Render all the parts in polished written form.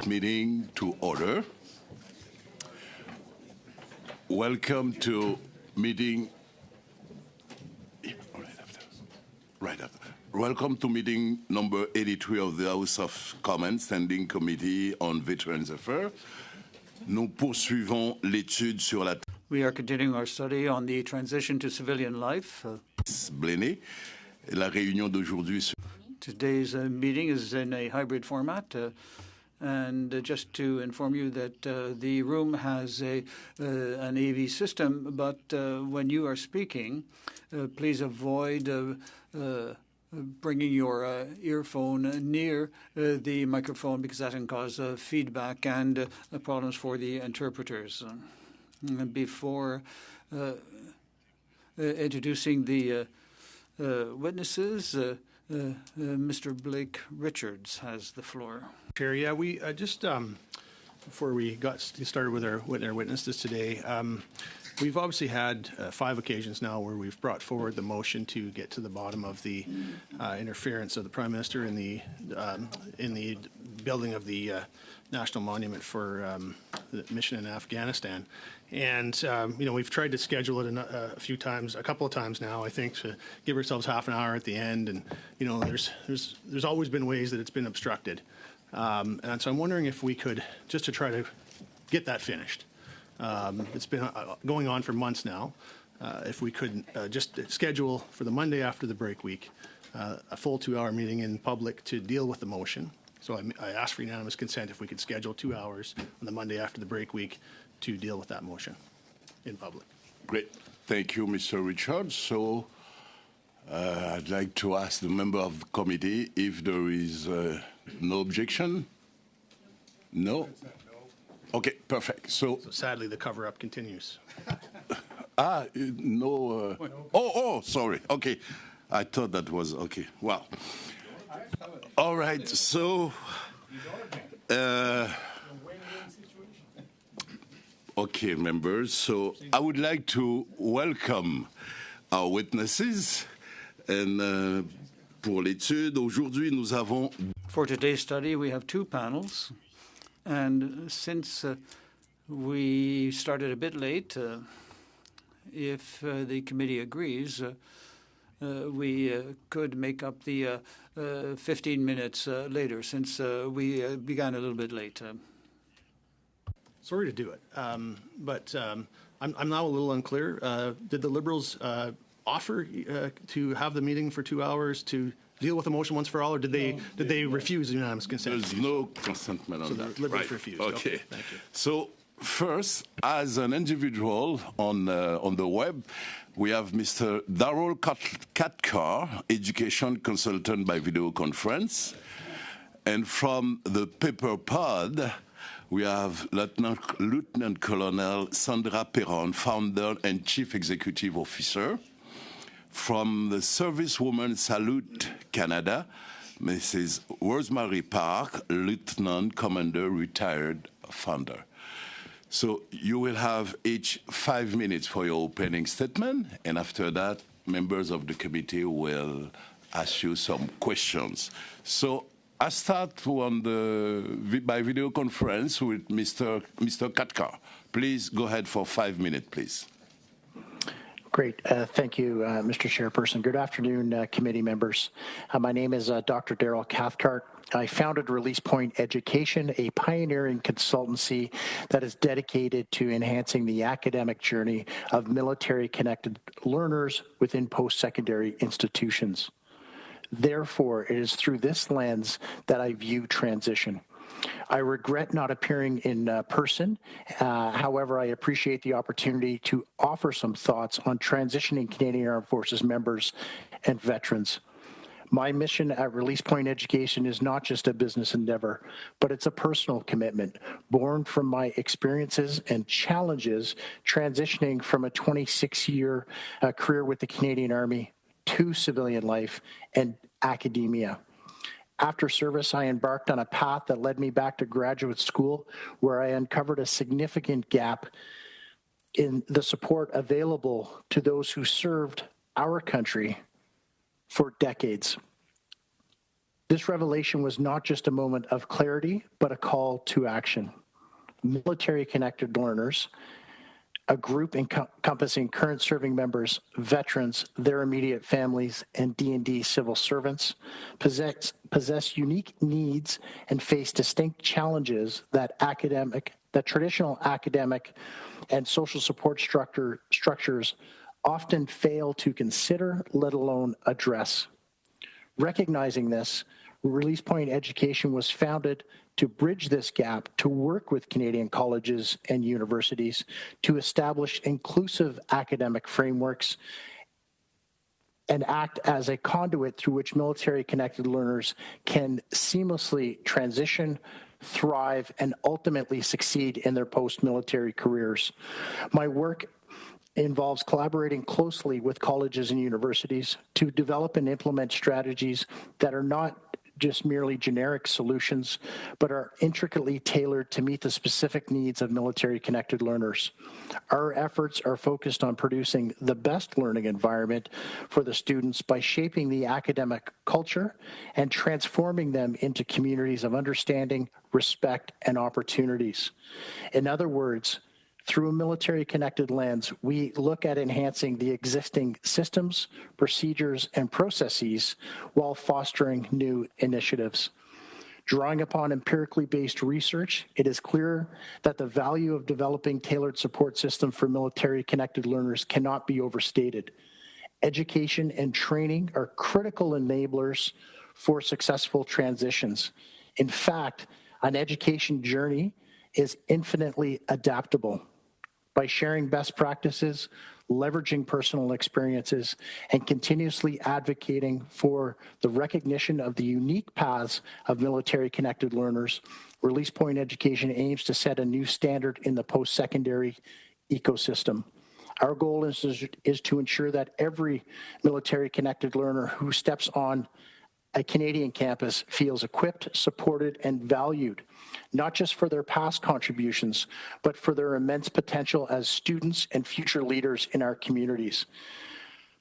Meeting to order. Welcome to meeting. Right after. Welcome to meeting number 83 of the House of Commons Standing Committee on Veterans Affairs. Nous poursuivons l'étude sur la. We are continuing our study on the transition to civilian life. Blenny. La réunion d'aujourd'hui. Today's meeting is in a hybrid format. And just to inform you that the room has an AV system, but when you are speaking, please avoid bringing your earphone near the microphone because that can cause feedback and problems for the interpreters. Before introducing the witnesses, Mr. Blake Richards has the floor. Chair, yeah, we just before we got started with our witnesses today, we've obviously had 5 occasions now where we've brought forward the motion to get to the bottom of the interference of the Prime Minister in the building of the National Monument for the mission in Afghanistan. And, we've tried to schedule it a couple of times now, I think, to give ourselves half an hour at the end. And, there's always been ways that it's been obstructed. And so I'm wondering if we could, just to try to get that finished. It's been going on for months now. If we could just schedule for the Monday after the break week, a full 2-hour meeting in public to deal with the motion. So I asked for unanimous consent if we could schedule 2 hours on the Monday after the break week to deal with that motion in public. Great. Thank you, Mr. Richards. So I'd like to ask the member of the committee if there is no objection. No? Okay, perfect. So sadly, the cover-up continues. No. Sorry. Okay. I thought that was okay. Wow. All right. So, okay, members. So I would like to welcome our witnesses. And pour l'étude, aujourd'hui, nous avons. For today's study, we have 2 panels. And since we started a bit late, if the committee agrees, we could make up the 15 minutes later, since we began a little bit late. Sorry to do it, but I'm now a little unclear. Did the Liberals offer to have the meeting for 2 hours to deal with the motion once for all, or did they refuse unanimous consent? There's no consent on so that. The Liberals refused. Okay. Thank you. So first, as an individual on the web, we have Mr. Darrell Cathcart, education consultant by video conference, and from the paper pod, we have Lieutenant Colonel Sandra Perron, founder and chief executive officer. From the Servicewoman Salute Canada, Mrs. Rosemary Park, Lieutenant Commander, retired founder. So you will have each 5 minutes for your opening statement, and after that, members of the committee will ask you some questions. So I start by video conference with Mr. Cathcart. Please go ahead for 5 minutes, please. Great. Thank you, Mr. Chairperson. Good afternoon, committee members. My name is Dr. Darrell Cathcart. I founded Release Point Education, a pioneering consultancy that is dedicated to enhancing the academic journey of military-connected learners within post-secondary institutions. Therefore, it is through this lens that I view transition. I regret not appearing in person. However, I appreciate the opportunity to offer some thoughts on transitioning Canadian Armed Forces members and veterans. My mission at Release Point Education is not just a business endeavor, but it's a personal commitment born from my experiences and challenges transitioning from a 26-year career with the Canadian Army to civilian life and academia. After service, I embarked on a path that led me back to graduate school, where I uncovered a significant gap in the support available to those who served our country for decades. This revelation was not just a moment of clarity, but a call to action. Military-connected learners, a group encompassing current serving members, veterans, their immediate families, and D&D civil servants, possess unique needs and face distinct challenges that traditional academic and social support structures often fail to consider, let alone address. Recognizing this, Release Point Education was founded to bridge this gap, to work with Canadian colleges and universities to establish inclusive academic frameworks and act as a conduit through which military-connected learners can seamlessly transition, thrive, and ultimately succeed in their post-military careers. My work involves collaborating closely with colleges and universities to develop and implement strategies that are not just merely generic solutions, but are intricately tailored to meet the specific needs of military-connected learners. Our efforts are focused on producing the best learning environment for the students by shaping the academic culture and transforming them into communities of understanding, respect, and opportunities. In other words, through a military-connected lens, we look at enhancing the existing systems, procedures, and processes while fostering new initiatives. Drawing upon empirically based research, it is clear that the value of developing tailored support systems for military-connected learners cannot be overstated. Education and training are critical enablers for successful transitions. In fact, an education journey is infinitely adaptable. By sharing best practices, leveraging personal experiences, and continuously advocating for the recognition of the unique paths of military-connected learners, Release Point Education aims to set a new standard in the post-secondary ecosystem. Our goal is to ensure that every military-connected learner who steps on a Canadian campus feels equipped, supported, and valued, not just for their past contributions, but for their immense potential as students and future leaders in our communities.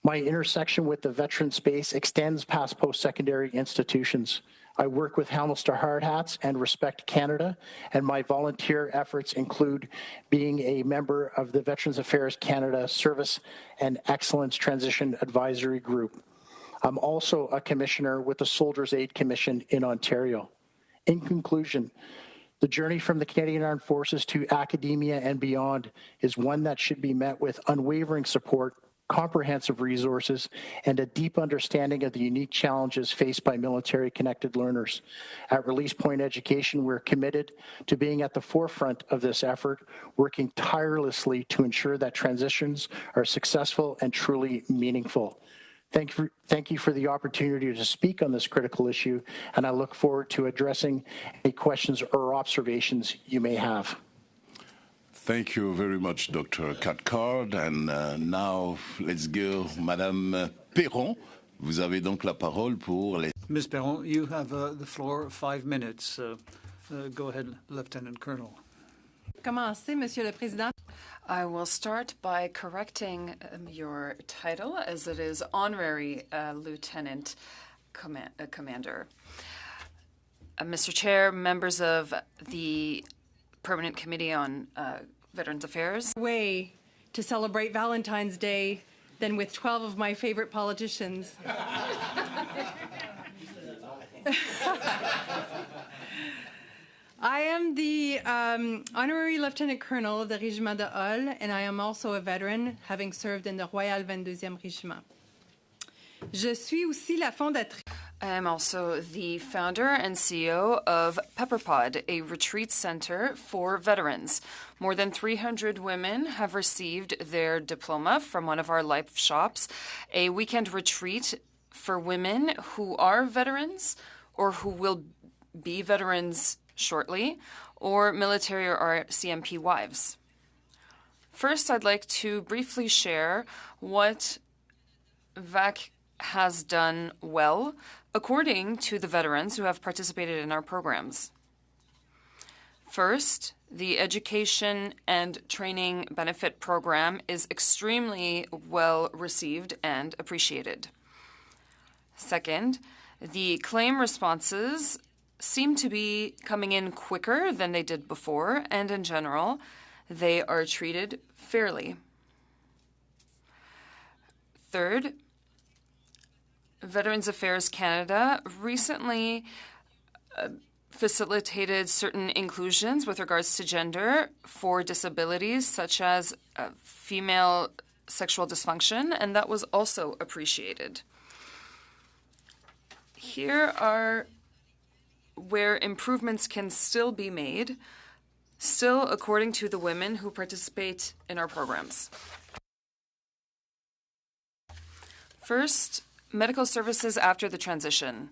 My intersection with the veteran space extends past post-secondary institutions. I work with Helmets to Hard Hats and Respect Canada, and my volunteer efforts include being a member of the Veterans Affairs Canada Service and Excellence Transition Advisory Group. I'm also a commissioner with the Soldiers' Aid Commission in Ontario. In conclusion, the journey from the Canadian Armed Forces to academia and beyond is one that should be met with unwavering support, comprehensive resources, and a deep understanding of the unique challenges faced by military-connected learners. At Release Point Education, we're committed to being at the forefront of this effort, working tirelessly to ensure that transitions are successful and truly meaningful. Thank you for the opportunity to speak on this critical issue, and I look forward to addressing any questions or observations you may have. Thank you very much, Dr. Cathcart. And now, let's go, Madame Perron. Vous avez donc la parole pour les... Ms. Perron, you have the floor, 5 minutes. Go ahead, Lieutenant Colonel. Commencer, Monsieur le Président. I will start by correcting your title, as it is Honorary Lieutenant Commander. Mr. Chair, members of the Permanent Committee on Veterans Affairs. Way to celebrate Valentine's Day than with 12 of my favorite politicians. I am the Honorary Lieutenant Colonel of the Régiment de Hull, and I am also a veteran, having served in the Royal 22e Régiment. Je suis aussi la fondatrice. I am also the founder and CEO of PepperPod, a retreat center for veterans. More than 300 women have received their diploma from one of our life shops, a weekend retreat for women who are veterans or who will be veterans shortly, or military or CMP wives. First, I'd like to briefly share what VAC has done well according to the veterans who have participated in our programs. First, the Education and Training Benefit Program is extremely well received and appreciated. Second, The claim responses seem to be coming in quicker than they did before, and in general, they are treated fairly. Third, Veterans Affairs Canada recently facilitated certain inclusions with regards to gender for disabilities such as female sexual dysfunction, and that was also appreciated. Here are where improvements can still be made, still according to the women who participate in our programs. First, medical services after the transition.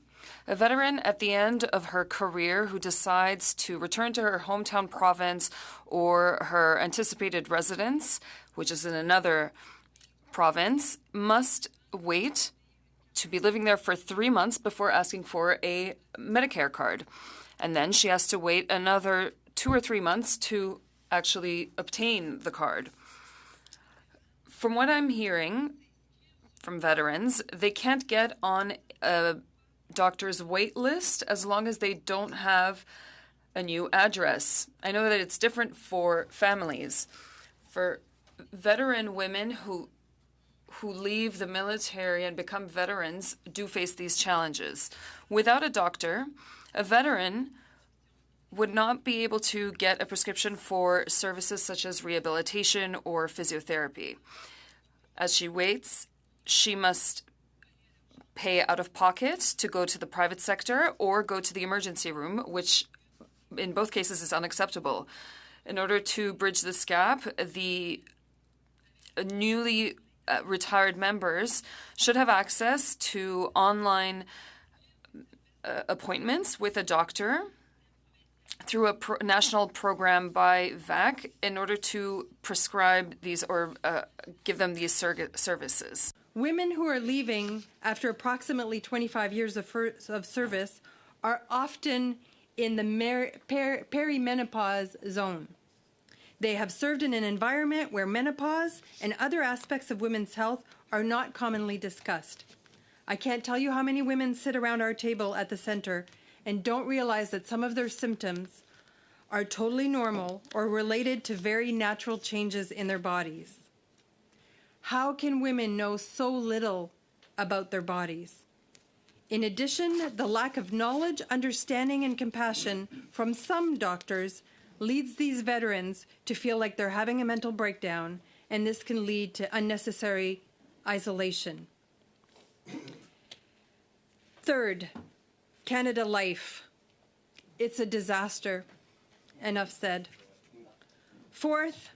A veteran at the end of her career who decides to return to her hometown province or her anticipated residence, which is in another province, must wait to be living there for 3 months before asking for a Medicare card. And then she has to wait another 2 or 3 months to actually obtain the card. From what I'm hearing from veterans, they can't get on a doctor's wait list as long as they don't have a new address. I know that it's different for families. For veteran women who leave the military and become veterans do face these challenges. Without a doctor, a veteran would not be able to get a prescription for services such as rehabilitation or physiotherapy. As she waits, she must pay out of pocket to go to the private sector or go to the emergency room, which in both cases is unacceptable. In order to bridge this gap, the newly retired members should have access to online appointments with a doctor through a national program by VAC in order to prescribe these or give them these services. Women who are leaving after approximately 25 years of service are often in the perimenopause zone. They have served in an environment where menopause and other aspects of women's health are not commonly discussed. I can't tell you how many women sit around our table at the center and don't realize that some of their symptoms are totally normal or related to very natural changes in their bodies. How can women know so little about their bodies? In addition, the lack of knowledge, understanding, and compassion from some doctors leads these veterans to feel like they're having a mental breakdown, and this can lead to unnecessary isolation. Third, Canada Life. It's a disaster. Enough said. Fourth,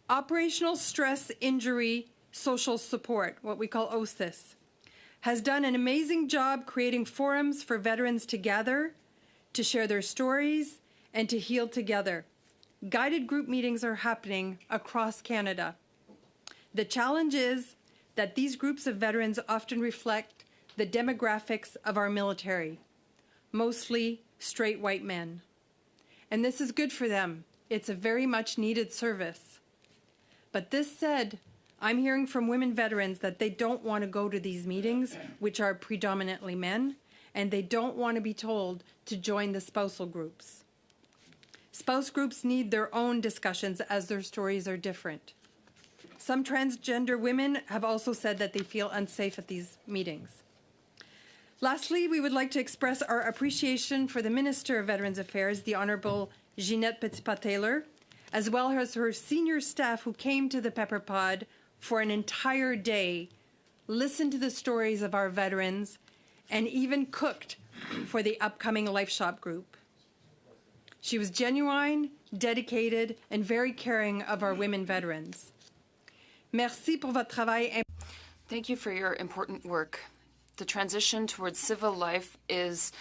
Operational Stress Injury Social Support, what we call OSIS, has done an amazing job creating forums for veterans to gather, to share their stories, and to heal together. Guided group meetings are happening across Canada. The challenge is that these groups of veterans often reflect the demographics of our military, mostly straight white men. And this is good for them. It's a very much needed service. But this said, I'm hearing from women veterans that they don't want to go to these meetings, which are predominantly men, and they don't want to be told to join the spousal groups. Spouse groups need their own discussions as their stories are different. Some transgender women have also said that they feel unsafe at these meetings. Lastly, we would like to express our appreciation for the Minister of Veterans Affairs, the Honourable Ginette Petitpas-Taylor, as well as her senior staff who came to the Pepper Pod for an entire day, listened to the stories of our veterans, and even cooked for the upcoming Life Shop group. She was genuine, dedicated, and very caring of our women veterans. Merci pour votre travail. Thank you for your important work. The transition towards civil life is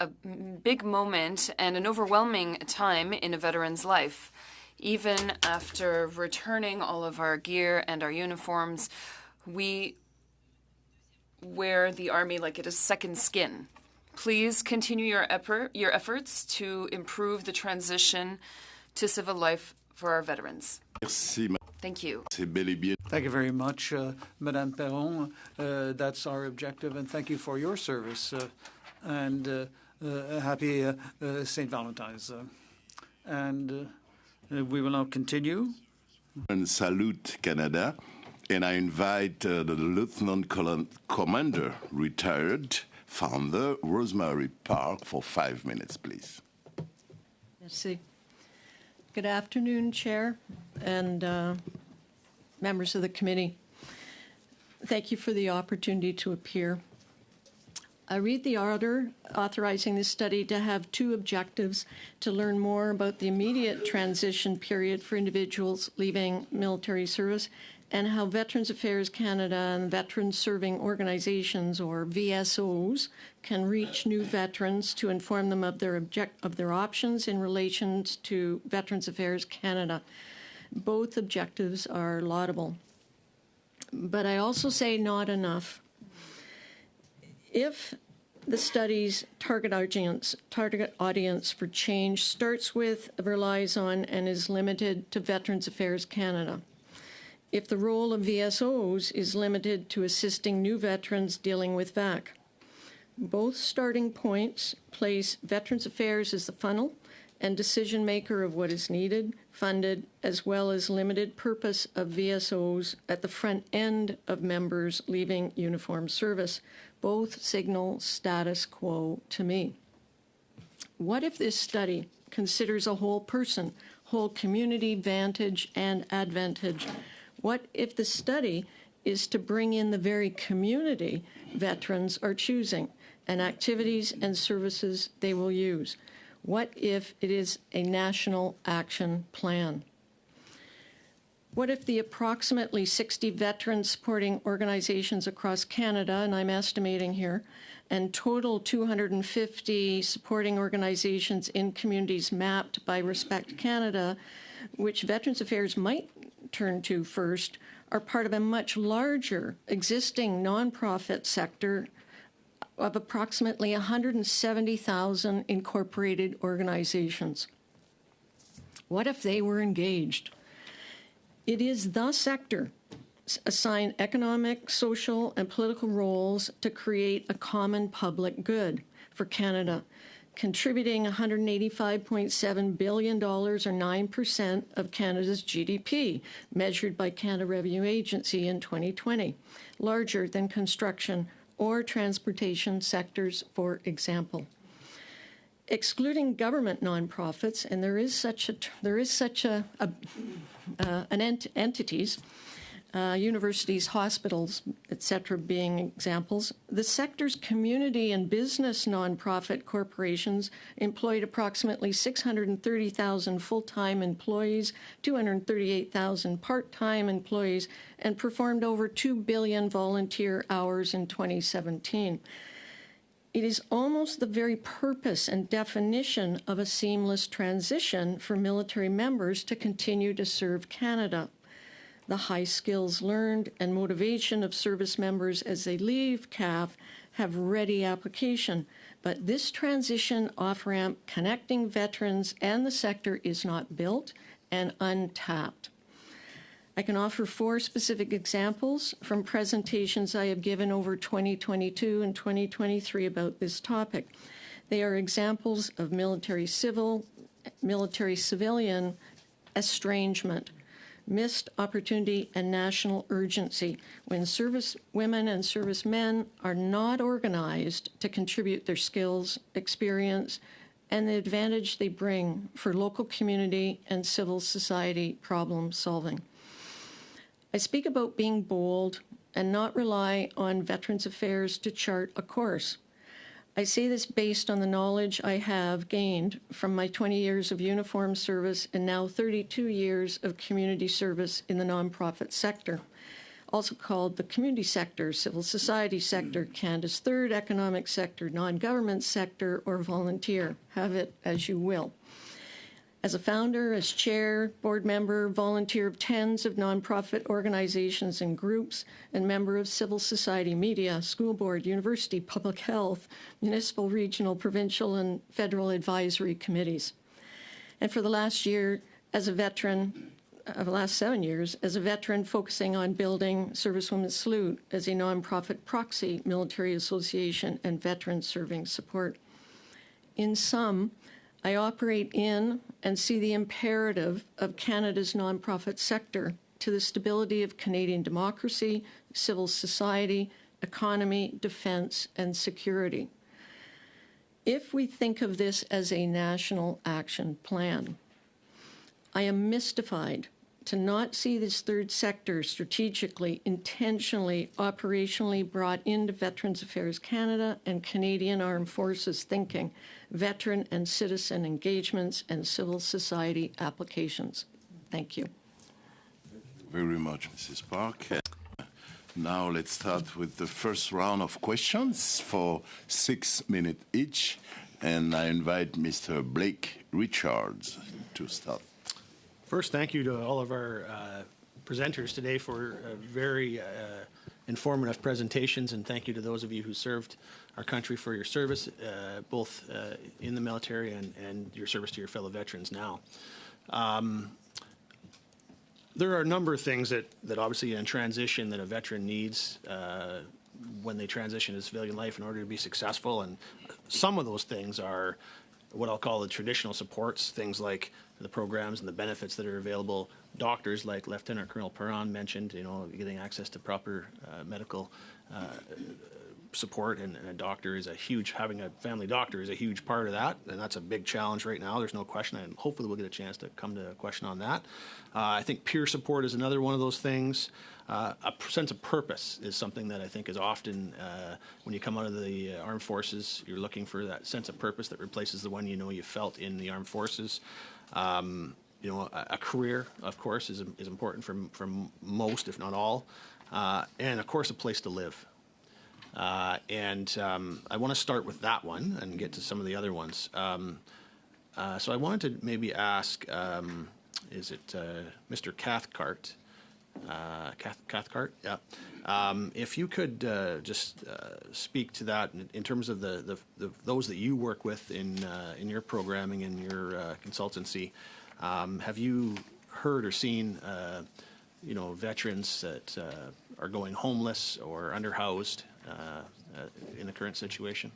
a big moment and an overwhelming time in a veteran's life. Even after returning all of our gear and our uniforms, we wear the Army like it is second skin. Please continue your efforts to improve the transition to civil life for our veterans. Merci. Thank you. C'est bel et bien. Thank you very much, Madame Perron. That's our objective, and thank you for your service. And happy St. Valentine's. And we will now continue. And salute Canada. And I invite the Lieutenant Commander, retired founder, Rosemary Park, for 5 minutes, please. Merci. Good afternoon, Chair and members of the committee. Thank you for the opportunity to appear. I read the order authorizing this study to have two objectives: to learn more about the immediate transition period for individuals leaving military service and how Veterans Affairs Canada and Veterans Serving Organizations, or VSOs, can reach new veterans to inform them of their options in relation to Veterans Affairs Canada. Both objectives are laudable. But I also say not enough. If the study's target audience for change starts with, relies on, and is limited to Veterans Affairs Canada, if the role of VSOs is limited to assisting new veterans dealing with VAC, both starting points place Veterans Affairs as the funnel and decision maker of what is needed, funded, as well as limited purpose of VSOs at the front end of members leaving uniformed service. Both signal status quo to me. What if this study considers a whole person, whole community vantage and advantage? What if the study is to bring in the very community veterans are choosing and activities and services they will use? What if it is a national action plan? What if the approximately 60 veteran supporting organizations across Canada, and I'm estimating here, and total 250 supporting organizations in communities mapped by Respect Canada, which Veterans Affairs might turn to first, are part of a much larger existing nonprofit sector of approximately 170,000 incorporated organizations? What if they were engaged? It is the sector assigned economic, social, and political roles to create a common public good for Canada, contributing $185.7 billion, or 9% of Canada's GDP, measured by Canada Revenue Agency in 2020, larger than construction or transportation sectors, for example. Excluding government nonprofits, and there is such entities, universities, hospitals, etc., being examples, the sector's community and business nonprofit corporations employed approximately 630,000 full-time employees, 238,000 part-time employees, and performed over 2 billion volunteer hours in 2017. It is almost the very purpose and definition of a seamless transition for military members to continue to serve Canada. The high skills learned and motivation of service members as they leave CAF have ready application, but this transition off-ramp connecting veterans and the sector is not built and untapped. I can offer 4 specific examples from presentations I have given over 2022 and 2023 about this topic. They are examples of military-civilian estrangement, missed opportunity, and national urgency when service women and servicemen are not organized to contribute their skills, experience, and the advantage they bring for local community and civil society problem solving. I speak about being bold and not rely on Veterans Affairs to chart a course. I say this based on the knowledge I have gained from my 20 years of uniformed service and now 32 years of community service in the nonprofit sector, also called the community sector, civil society sector, Canada's third economic sector, non-government sector, or volunteer. Have it as you will. As a founder, as chair, board member, volunteer of tens of nonprofit organizations and groups, and member of civil society, media, school board, university, public health, municipal, regional, provincial, and federal advisory committees. And for the last year, as a veteran of the last 7 years as a veteran focusing on building Servicewomen's Salute as a nonprofit proxy military association and veteran serving support. In sum, I operate in and see the imperative of Canada's nonprofit sector to the stability of Canadian democracy, civil society, economy, defense, and security. If we think of this as a national action plan, I am mystified to not see this third sector strategically, intentionally, operationally brought into Veterans Affairs Canada and Canadian Armed Forces thinking, veteran and citizen engagements, and civil society applications. Thank you. Very much, Mrs. Park. Now let's start with the first round of questions for 6 minutes each. And I invite Mr. Blake Richards to start. First, thank you to all of our presenters today for very informative presentations, and thank you to those of you who served our country for your service, both in the military and your service to your fellow veterans now. There are a number of things that obviously in transition that a veteran needs when they transition to civilian life in order to be successful, and some of those things are what I'll call the traditional supports, things like the programs and the benefits that are available. Doctors, like Lieutenant Colonel Perron mentioned, getting access to proper medical support, and a doctor is having a family doctor is a huge part of that, and that's a big challenge right now. There's no question, and hopefully we'll get a chance to come to a question on that. I think peer support is another one of those things. A sense of purpose is something that I think is often, when you come out of the armed forces, you're looking for that sense of purpose that replaces the one you felt in the armed forces. A career, of course, is important for most, if not all, and of course a place to live. I want to start with that one and get to some of the other ones. So I wanted to maybe ask, is it Mr. Cathcart? Cathcart, yeah. If you could just speak to that in terms of those that you work with in your programming and your consultancy. Have you heard or seen veterans that are going homeless or underhoused in the current situation?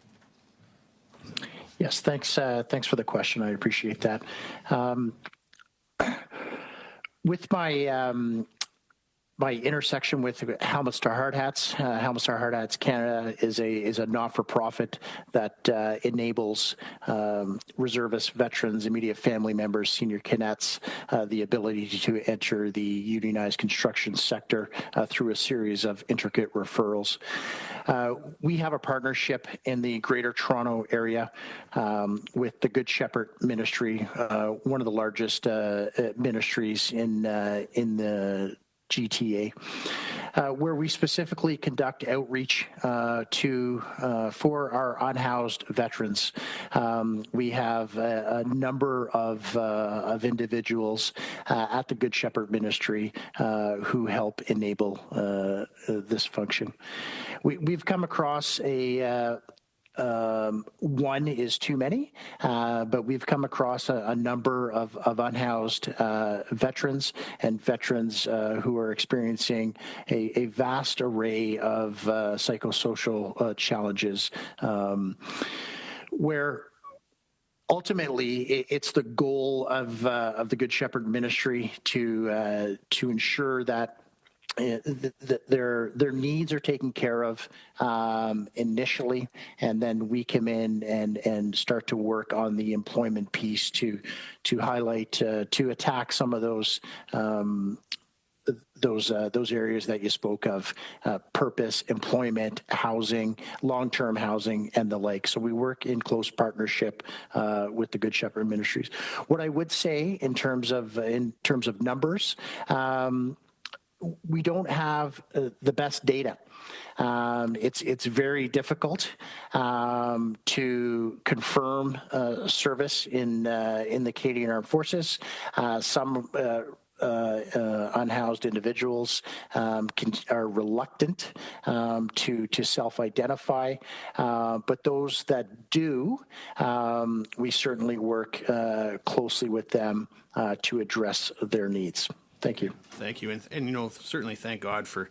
Yes, thanks for the question. I appreciate that. With my intersection with Helmets to Hard Hats. Helmets to Hard Hats Canada is a not-for-profit that enables reservists, veterans, immediate family members, senior cadets, the ability to enter the unionized construction sector through a series of intricate referrals. We have a partnership in the Greater Toronto area with the Good Shepherd Ministry, one of the largest ministries in the GTA, where we specifically conduct outreach for our unhoused veterans. We have a number of individuals at the Good Shepherd Ministry who help enable this function. We've come across one is too many, but we've come across a number of unhoused veterans and veterans who are experiencing a vast array of psychosocial challenges, where ultimately it's the goal of the Good Shepherd Ministry to ensure that their needs are taken care of initially, and then we come in and start to work on the employment piece to highlight, to attack some of those areas that you spoke of, purpose, employment, housing, long-term housing, and the like. So we work in close partnership with the Good Shepherd Ministries. What I would say in terms of numbers, we don't have the best data. It's very difficult to confirm service in the Canadian Armed Forces. Some unhoused individuals are reluctant to self-identify, but those that do, we certainly work closely with them to address their needs. Thank you. Thank you, and you know, certainly thank God for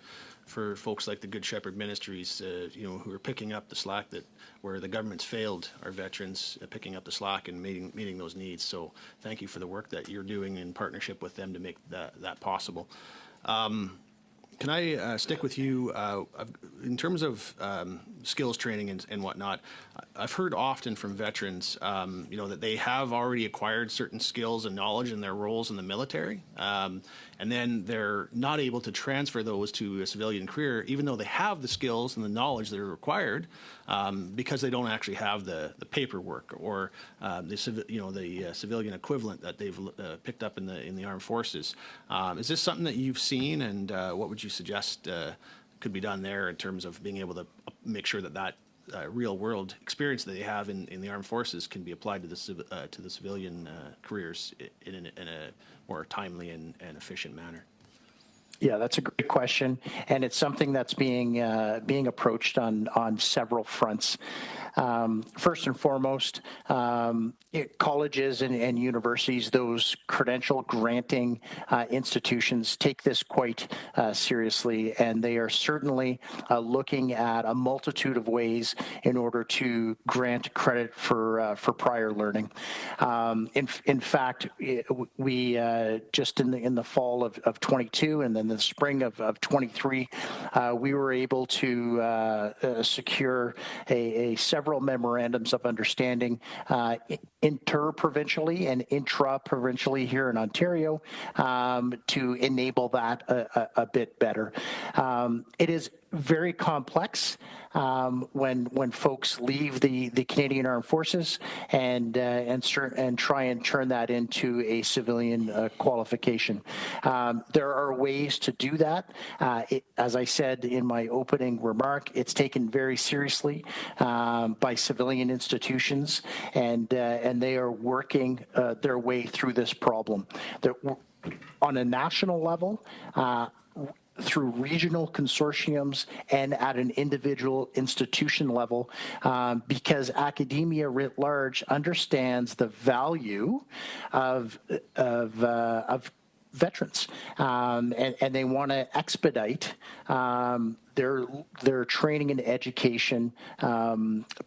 folks like the Good Shepherd Ministries, you know, who are picking up the slack that where the government's failed our veterans, picking up the slack and meeting those needs. So thank you for the work that you're doing in partnership with them to make that possible. Can I stick with you in terms of skills training and whatnot? I've heard often from veterans, you know, that they have already acquired certain skills and knowledge in their roles in the military, and then they're not able to transfer those to a civilian career, even though they have the skills and the knowledge that are required, because they don't actually have the paperwork or the civilian equivalent that they've picked up in the armed forces. Is this something that you've seen, and what would you suggest could be done there in terms of being able to make sure that real world experience that they have in the armed forces can be applied to the civilian careers in a more timely and efficient manner? Yeah, that's a great question, and it's something that's being approached on several fronts. First and foremost, colleges and universities, those credential granting institutions, take this quite seriously, and they are certainly looking at a multitude of ways in order to grant credit for prior learning. In fact, we just in the fall of 22 and then the spring of 23, we were able to secure several memorandums of understanding interprovincially and intra-provincially here in Ontario to enable that a bit better. It is very complex when folks leave the Canadian Armed Forces and try and turn that into a civilian qualification. There are ways to do that. As I said in my opening remark, it's taken very seriously by civilian institutions, and they are working their way through this problem. On a national level, through regional consortiums and at an individual institution level, because academia writ large understands the value of veterans, and they want to expedite their training and education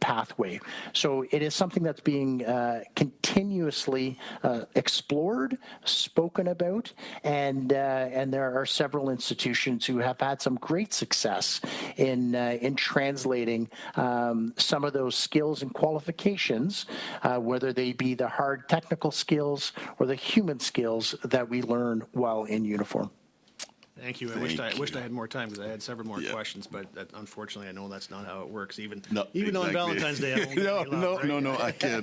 pathway. So it is something that's being continuously explored, spoken about, and there are several institutions who have had some great success in translating some of those skills and qualifications, whether they be the hard technical skills or the human skills that we learn while in uniform. Thank you. I wished I had more time because I had several more questions, but unfortunately, I know that's not how it works. Even on Valentine's Day, I won't No, I can't.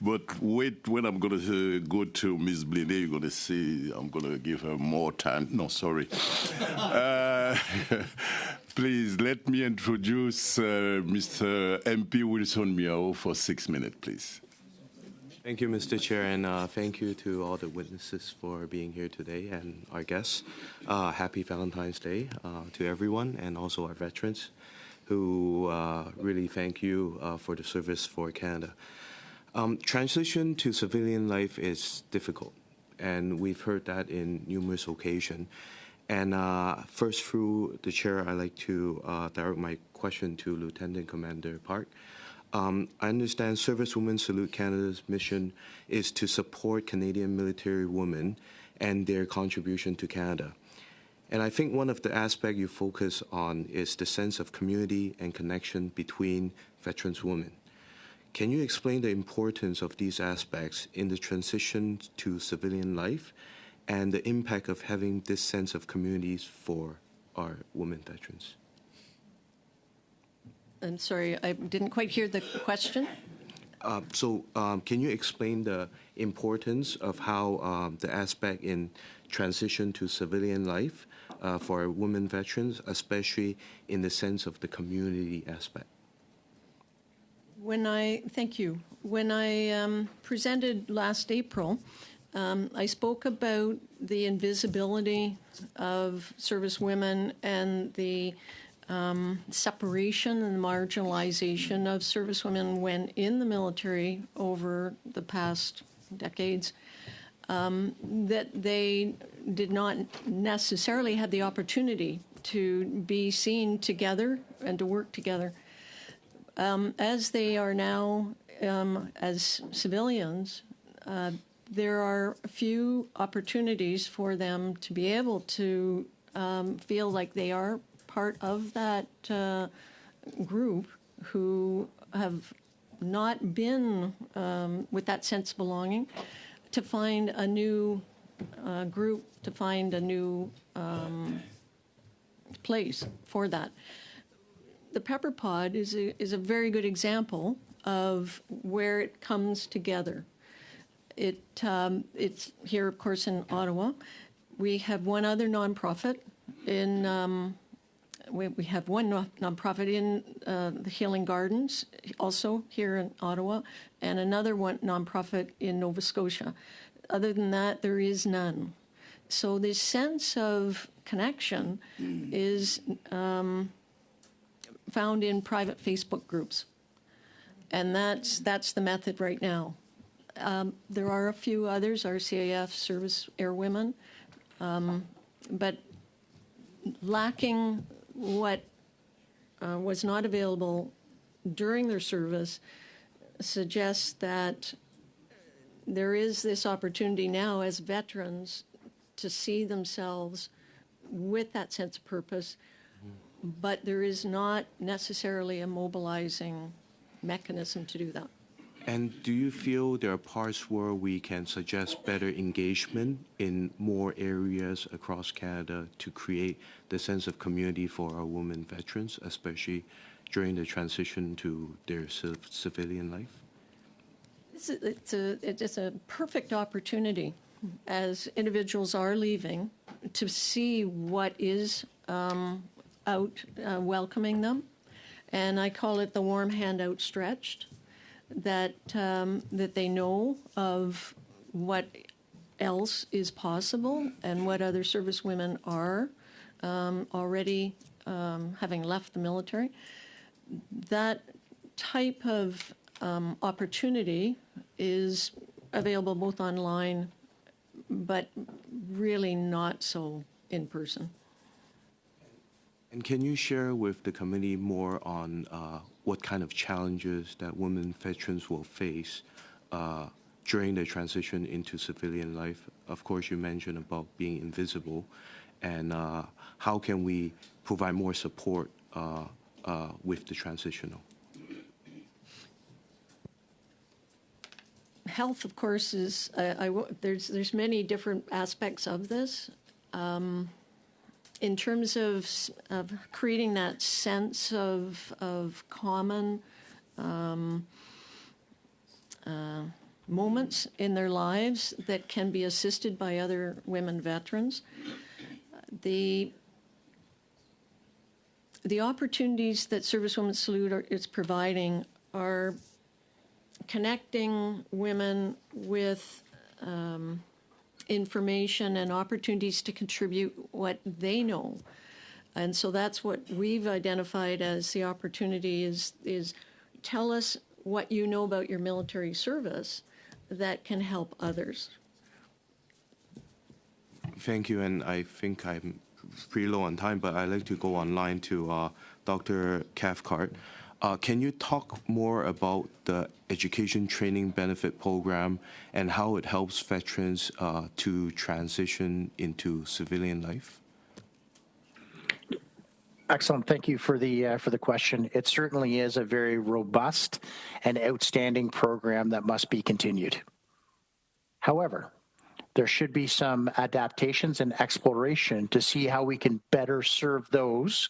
But wait, when I'm going to go to Ms. Blinet, you're going to see I'm going to give her more time. No, sorry. Please let me introduce Mr. MP Wilson Miao for 6 minutes, please. Thank you, Mr. Chair, and thank you to all the witnesses for being here today and our guests. Happy Valentine's Day to everyone, and also our veterans who really thank you for the service for Canada. Transition to civilian life is difficult, and we've heard that in numerous occasions. And first, through the chair, I'd like to direct my question to Lieutenant Commander Park. I understand Servicewomen Salute Canada's mission is to support Canadian military women and their contribution to Canada. And I think one of the aspects you focus on is the sense of community and connection between veterans women. Can you explain the importance of these aspects in the transition to civilian life and the impact of having this sense of communities for our women veterans? I'm sorry, I didn't quite hear the question. Can you explain the importance of how the aspect in transition to civilian life for women veterans, especially in the sense of the community aspect? Thank you. When I presented last April, I spoke about the invisibility of service women and the separation and marginalization of servicewomen when in the military over the past decades. that they did not necessarily have the opportunity to be seen together and to work together. As they are now, as civilians, there are a few opportunities for them to be able to feel like they are part of that group who have not been with that sense of belonging, to find a new group, to find a new place for that. The Pepper Pod is a very good example of where it comes together. It's here, of course, in Ottawa. We have one other nonprofit in. We have one nonprofit in the Healing Gardens, also here in Ottawa, and another one nonprofit in Nova Scotia. Other than that, there is none. So this sense of connection is found in private Facebook groups, and that's the method right now. There are a few others, RCAF, Service Airwomen, but lacking what was not available during their service suggests that there is this opportunity now as veterans to see themselves with that sense of purpose, but there is not necessarily a mobilizing mechanism to do that. And do you feel there are parts where we can suggest better engagement in more areas across Canada to create the sense of community for our women veterans, especially during the transition to their civilian life? It's a perfect opportunity as individuals are leaving to see what is out welcoming them. And I call it the warm hand outstretched. That they know of what else is possible and what other servicewomen are already having left the military. That type of opportunity is available both online, but really not so in person. And can you share with the committee more on what kind of challenges that women veterans will face during the transition into civilian life? Of course, you mentioned about being invisible, and how can we provide more support with the transitional? Health, of course, is there's many different aspects of this. In terms of creating that sense of common moments in their lives that can be assisted by other women veterans, the opportunities that Service Women's Salute is providing are connecting women with information and opportunities to contribute what they know. And so that's what we've identified as the opportunity is tell us what you know about your military service that can help others. Thank you, and I think I'm pretty low on time, but I'd like to go online to Dr. Cathcart. Can you talk more about the education training benefit program and how it helps veterans to transition into civilian life? Excellent. Thank you for the question. It certainly is a very robust and outstanding program that must be continued. However, there should be some adaptations and exploration to see how we can better serve those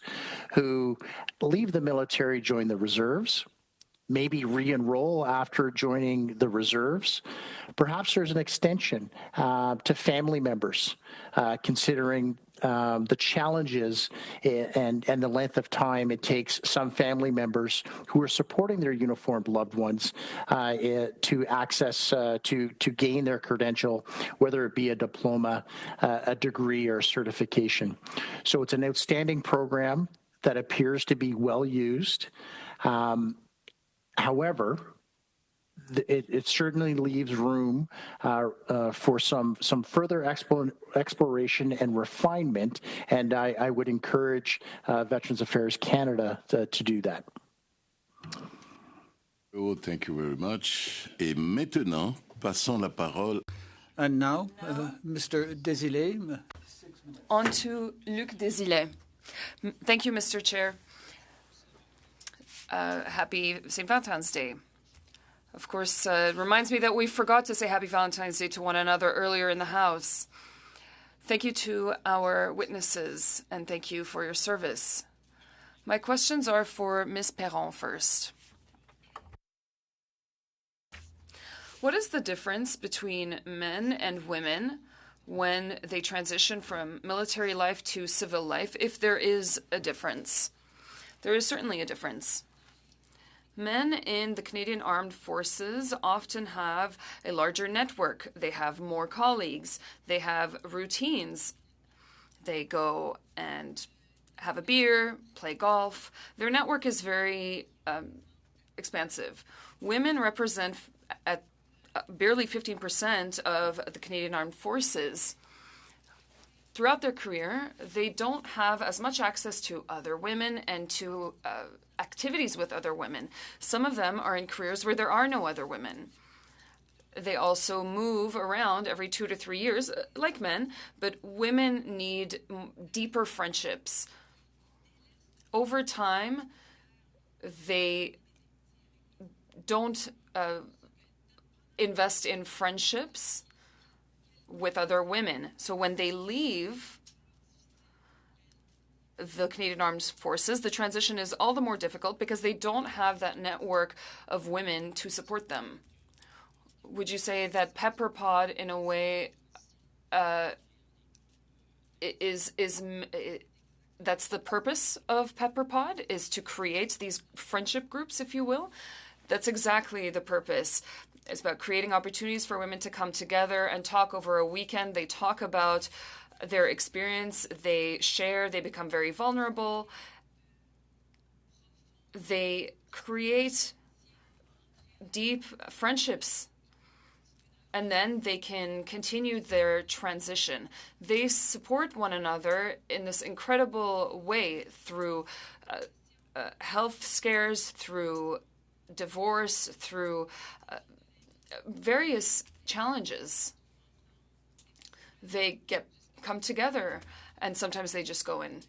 who leave the military, join the reserves, maybe re-enroll after joining the reserves. Perhaps there's an extension to family members, considering the challenges and the length of time it takes some family members who are supporting their uniformed loved ones to access, to gain their credential, whether it be a diploma, a degree, or a certification. So it's an outstanding program that appears to be well used. However, it certainly leaves room for some further exploration and refinement, and I would encourage Veterans Affairs Canada to do that. Oh, thank you very much. Et maintenant, passons la parole. And now, Mr. Desilets. On to Luc Desilets. Thank you, Mr. Chair. Happy St. Valentine's Day. Of course, it reminds me that we forgot to say Happy Valentine's Day to one another earlier in the House. Thank you to our witnesses, and thank you for your service. My questions are for Ms. Perron first. What is the difference between men and women when they transition from military life to civil life, if there is a difference? There is certainly a difference. Men in the Canadian Armed Forces often have a larger network. They have more colleagues. They have routines. They go and have a beer, play golf. Their network is very expansive. Women represent at barely 15% of the Canadian Armed Forces. Throughout their career, they don't have as much access to other women and to activities with other women. Some of them are in careers where there are no other women. They also move around every 2 to 3 years, like men, but women need deeper friendships. Over time, they don't invest in friendships with other women. So when they leave the Canadian Armed Forces, the transition is all the more difficult because they don't have that network of women to support them. Would you say that Pepper Pod, in a way, that's the purpose of Pepper Pod, is to create these friendship groups, if you will? That's exactly the purpose. It's about creating opportunities for women to come together and talk over a weekend. They talk about their experience. They share. They become very vulnerable. They create deep friendships. And then they can continue their transition. They support one another in this incredible way through health scares, through divorce, through various challenges. They come together, and sometimes they just go and,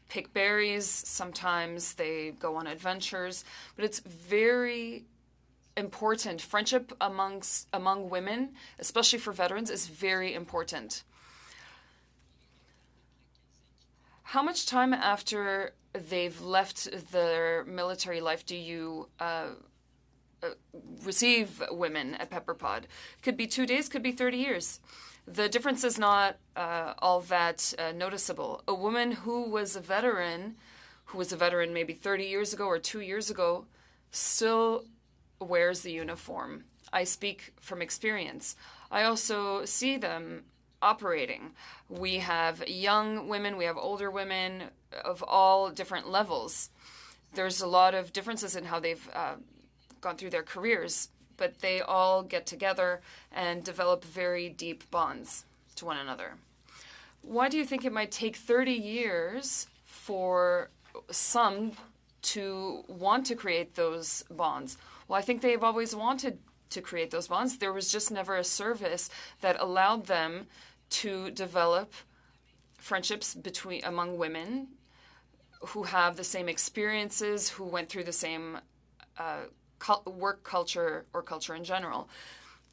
pick berries. Sometimes they go on adventures. But it's very important. Friendship among women, especially for veterans, is very important. How much time after they've left their military life do you receive women at Pepper Pod? Could be 2 days, could be 30 years. The difference is not all that noticeable. A woman who was a veteran maybe 30 years ago or 2 years ago, still wears the uniform. I speak from experience. I also see them operating. We have young women, we have older women of all different levels. There's a lot of differences in how they've gone through their careers, but they all get together and develop very deep bonds to one another. Why do you think it might take 30 years for some to want to create those bonds? Well, I think they've always wanted to create those bonds. There was just never a service that allowed them to develop friendships among women who have the same experiences, who went through the same work culture or culture in general.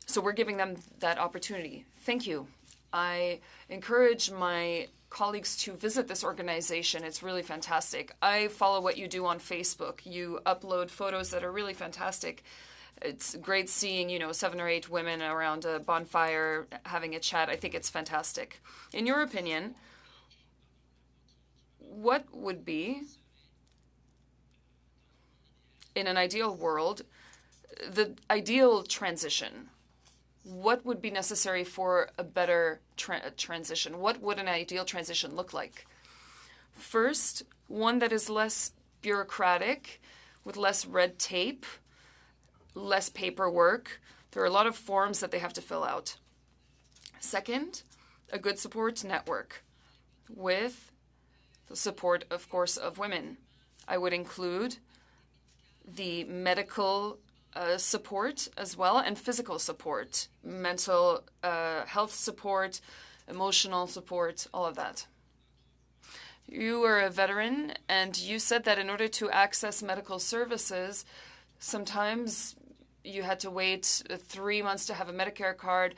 So we're giving them that opportunity. Thank you. I encourage my colleagues to visit this organization. It's really fantastic. I follow what you do on Facebook. You upload photos that are really fantastic. It's great seeing, 7 or 8 women around a bonfire having a chat. I think it's fantastic. In your opinion, what would be, in an ideal world, the ideal transition? What would be necessary for a better transition? What would an ideal transition look like? First, one that is less bureaucratic, with less red tape, less paperwork. There are a lot of forms that they have to fill out. Second, a good support network with the support, of course, of women. I would include the medical support as well, and physical support, mental health support, emotional support, all of that. You are a veteran, and you said that in order to access medical services, sometimes you had to wait 3 months to have a Medicare card,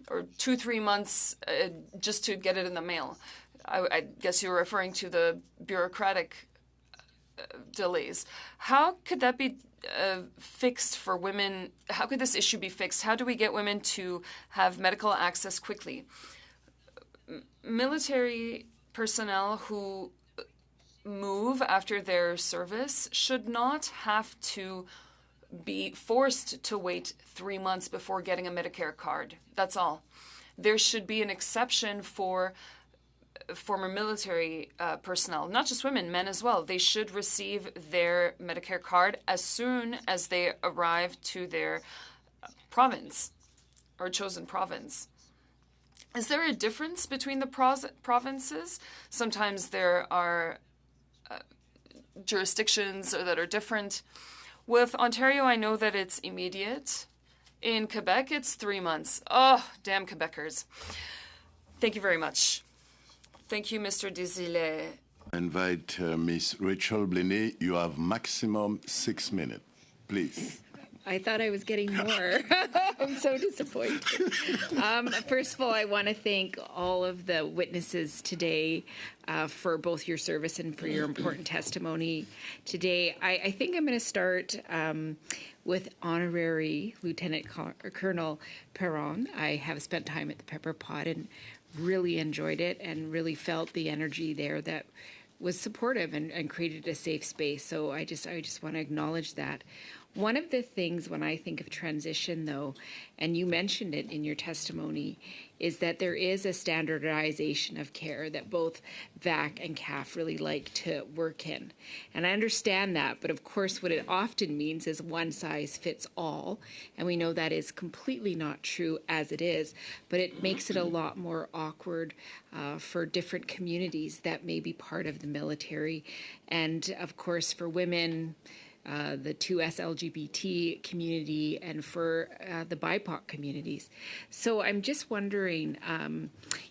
or 2-3 months just to get it in the mail. I guess you were referring to the bureaucratic delays. How could that be fixed for women? How could this issue be fixed? How do we get women to have medical access quickly? Military personnel who move after their service should not have to be forced to wait 3 months before getting a Medicare card. That's all. There should be an exception for former military personnel, not just women, men as well. They should receive their Medicare card as soon as they arrive to their province or chosen province. Is there a difference between the provinces? Sometimes there are jurisdictions that are different. With Ontario, I know that it's immediate. In Quebec, it's 3 months. Oh, damn Quebecers. Thank you very much. Thank you, Mr. Desilets. I invite Ms. Rachel Blenay. You have maximum 6 minutes, please. I thought I was getting more. I'm so disappointed. First of all, I want to thank all of the witnesses today for both your service and for your important testimony today. I think I'm going to start with Honorary Lieutenant Colonel Perron. I have spent time at the Pepper Pot and really enjoyed it and really felt the energy there that was supportive and created a safe space. So I just want to acknowledge that. One of the things when I think of transition, though, and you mentioned it in your testimony, is that there is a standardization of care that both VAC and CAF really like to work in. And I understand that, but of course what it often means is one size fits all, and we know that is completely not true as it is, but it makes it a lot more awkward for different communities that may be part of the military, and of course for women, the 2S LGBT community, and for the BIPOC communities. So I'm just wondering,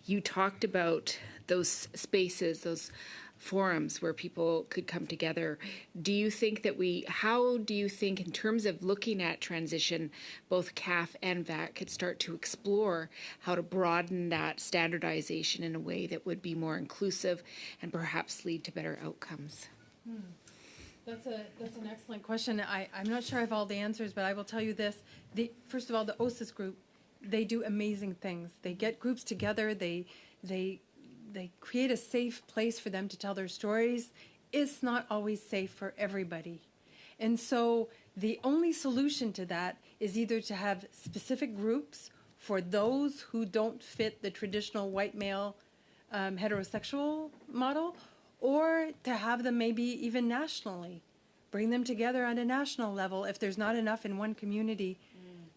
you talked about those spaces, those forums where people could come together. Do you think that how do you think in terms of looking at transition, both CAF and VAC could start to explore how to broaden that standardization in a way that would be more inclusive and perhaps lead to better outcomes? That's an excellent question. I'm not sure I have all the answers, but I will tell you this. First of all, the OSIS group, they do amazing things. They get groups together. They create a safe place for them to tell their stories. It's not always safe for everybody. And so the only solution to that is either to have specific groups for those who don't fit the traditional white male heterosexual model, or to have them maybe even nationally, bring them together on a national level if there's not enough in one community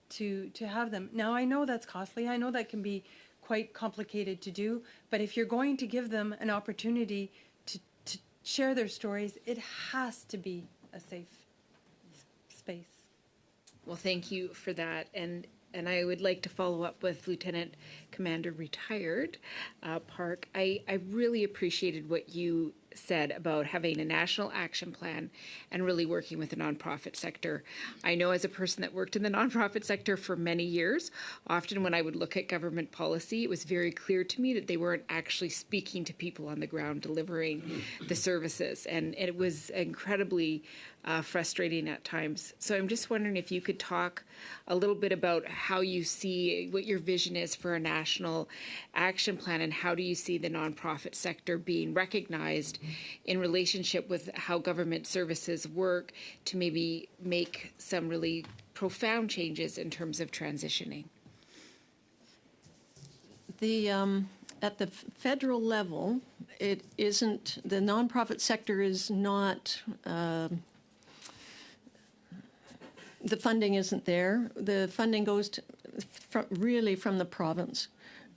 to have them. Now, I know that's costly. I know that can be quite complicated to do, but if you're going to give them an opportunity to share their stories, it has to be a safe space. Well, thank you for that. And I would like to follow up with Lieutenant Commander Retired Park. I really appreciated what you said about having a national action plan and really working with the nonprofit sector. I know as a person that worked in the nonprofit sector for many years, often when I would look at government policy, it was very clear to me that they weren't actually speaking to people on the ground delivering the services. And it was incredibly frustrating at times. So I'm just wondering if you could talk a little bit about how you see, what your vision is for a national action plan, and how do you see the nonprofit sector being recognized in relationship with how government services work to maybe make some really profound changes in terms of transitioning? At the federal level, it isn't, the nonprofit sector is not the funding isn't there. The funding goes really from the province.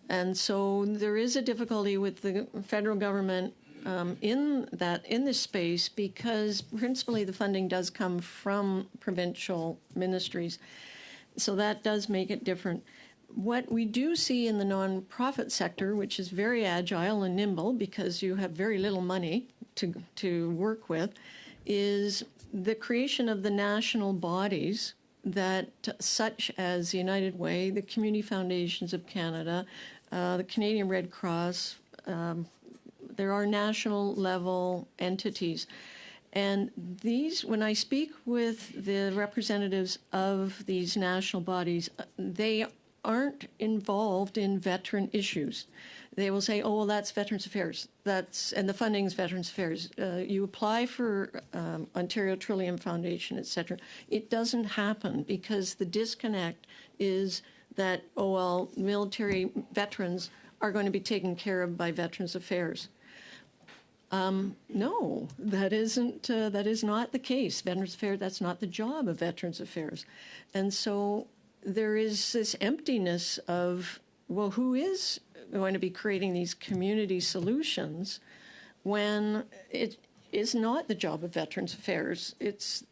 And so there is a difficulty with the federal government in this space, because principally the funding does come from provincial ministries. So that does make it different. What we do see in the nonprofit sector, which is very agile and nimble because you have very little money to work with, is the creation of the national bodies that, such as the United Way, the Community Foundations of Canada, the Canadian Red Cross. There are national level entities. And these, when I speak with the representatives of these national bodies, they aren't involved in veteran issues. They will say, oh, well, that's Veterans Affairs. And the funding is Veterans Affairs. You apply for Ontario Trillium Foundation, et cetera. It doesn't happen because the disconnect is that, oh, well, military veterans are going to be taken care of by Veterans Affairs. No, that is not the case. Veterans Affairs, that's not the job of Veterans Affairs. And so there is this emptiness of, well, who is going to be creating these community solutions when it is not the job of Veterans Affairs. It's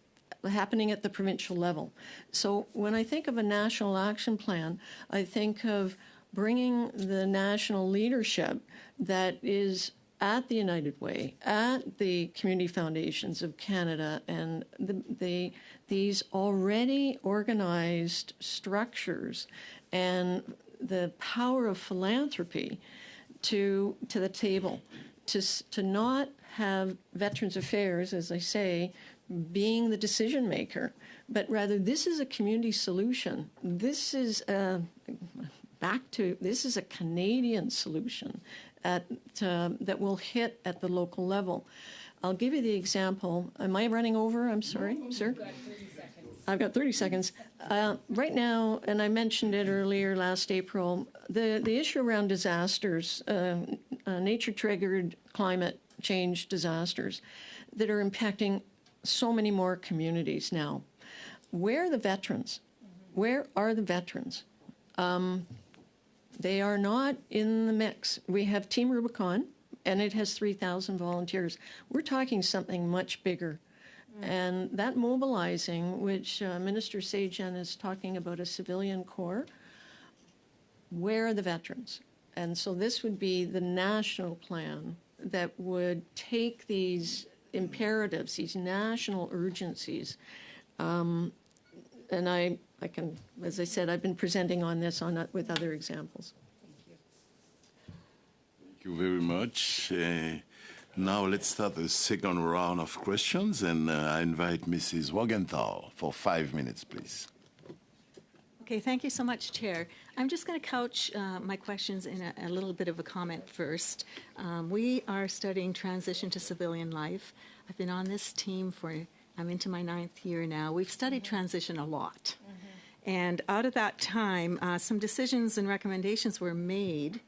happening at the provincial level. So when I think of a national action plan, I think of bringing the national leadership that is at the United Way, at the Community Foundations of Canada, and these already organized structures and the power of philanthropy to the table, to not have Veterans Affairs, as I say, being the decision maker, but rather this is a community solution. This is this is a Canadian solution that will hit at the local level. I'll give you the example. Am I running over? I'm sorry, sir. You've got 30 seconds. I've got 30 seconds. Right now, and I mentioned it earlier last April, the issue around disasters, nature-triggered climate change disasters that are impacting so many more communities now. Where are the veterans? Where are the veterans? They are not in the mix. We have Team Rubicon, and it has 3,000 volunteers. We're talking something much bigger. And that mobilizing, which Minister Sajjan is talking about a civilian corps, where are the veterans? And so this would be the national plan that would take these imperatives, these national urgencies. And I can, as I said, I've been presenting on this with other examples. Thank you very much. Now let's start the second round of questions, and I invite Mrs. Wagenthal for 5 minutes, please. Okay, thank you so much, Chair. I'm just going to couch my questions in a little bit of a comment first. We are studying transition to civilian life. I've been on this team I'm into my 9th year now. We've studied transition a lot. And out of that time, some decisions and recommendations were made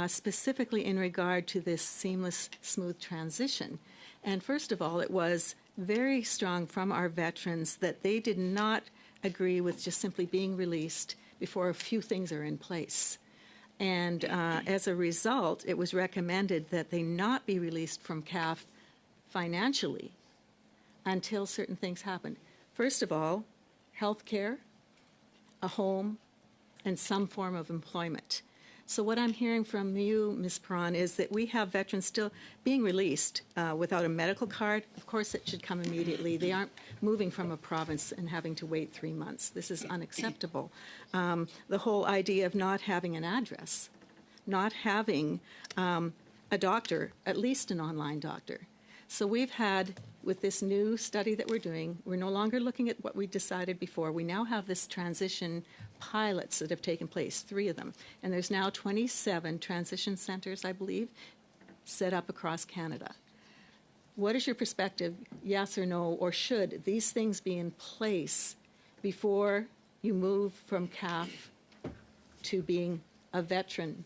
specifically in regard to this seamless, smooth transition. And first of all, it was very strong from our veterans that they did not agree with just simply being released before a few things are in place. And as a result, it was recommended that they not be released from CAF financially until certain things happened. First of all, health care, a home, and some form of employment. So what I'm hearing from you, Ms. Perron, is that we have veterans still being released without a medical card. Of course, it should come immediately. They aren't moving from a province and having to wait 3 months. This is unacceptable. The whole idea of not having an address, not having a doctor, at least an online doctor. So we've had, with this new study that we're doing, we're no longer looking at what we decided before. We now have this transition pilots that have taken place, 3 of them. And there's now 27 transition centers, I believe, set up across Canada. What is your perspective, yes or no, or should these things be in place before you move from CAF to being a veteran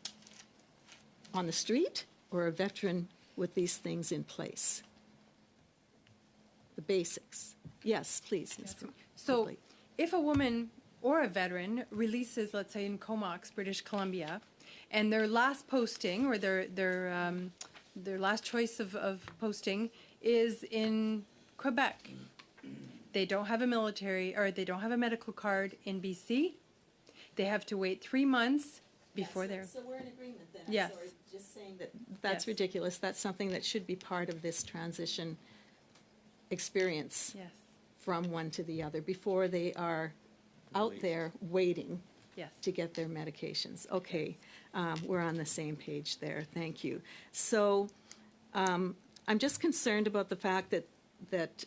on the street or a veteran with these things in place? The basics. Yes, please, Ms. So if a woman or a veteran releases, let's say in Comox, British Columbia, and their last posting or their last choice of posting is in Quebec, they don't have a military or they don't have a medical card in BC. They have to wait 3 months before they're. So we're in agreement then. Yes. I'm sorry, just saying that that's Yes. ridiculous. That's something that should be part of this transition experience Yes. from one to the other before they are out there waiting Yes. to get their medications. Okay, we're on the same page there. Thank you. So I'm just concerned about the fact that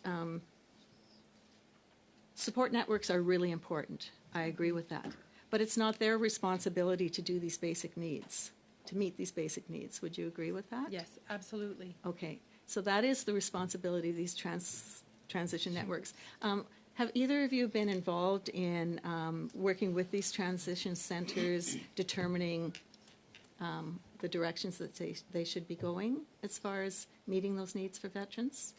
support networks are really important. I agree with that. But it's not their responsibility to do these basic needs, to meet these basic needs. Would you agree with that? Yes, absolutely. Okay, so that is the responsibility of these transition networks. Have either of you been involved in working with these transition centers, determining the directions that they should be going as far as meeting those needs for veterans?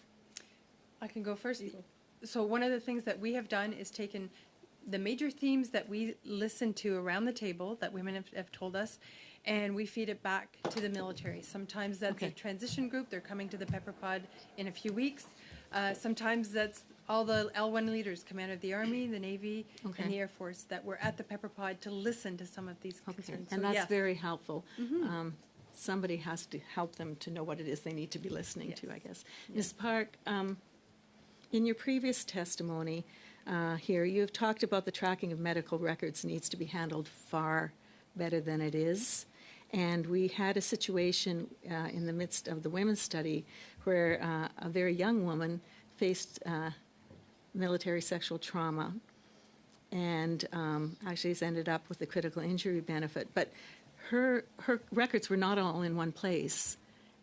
I can go first. So one of the things that we have done is taken the major themes that we listen to around the table that women have told us, and we feed it back to the military. Sometimes that's a transition group. They're coming to the Pepper Pod in a few weeks. Sometimes that's all the L1 leaders, Commander of the Army, the Navy, and the Air Force that were at the Pepper Pod to listen to some of these concerns. And So, that's yes. very helpful. Somebody has to help them to know what it is they need to be listening to, I guess. Ms. Park, in your previous testimony here, you have talked about the tracking of medical records needs to be handled far better than it is. And we had a situation in the midst of the women's study where a very young woman faced military sexual trauma and actually has ended up with a critical injury benefit. But her records were not all in one place,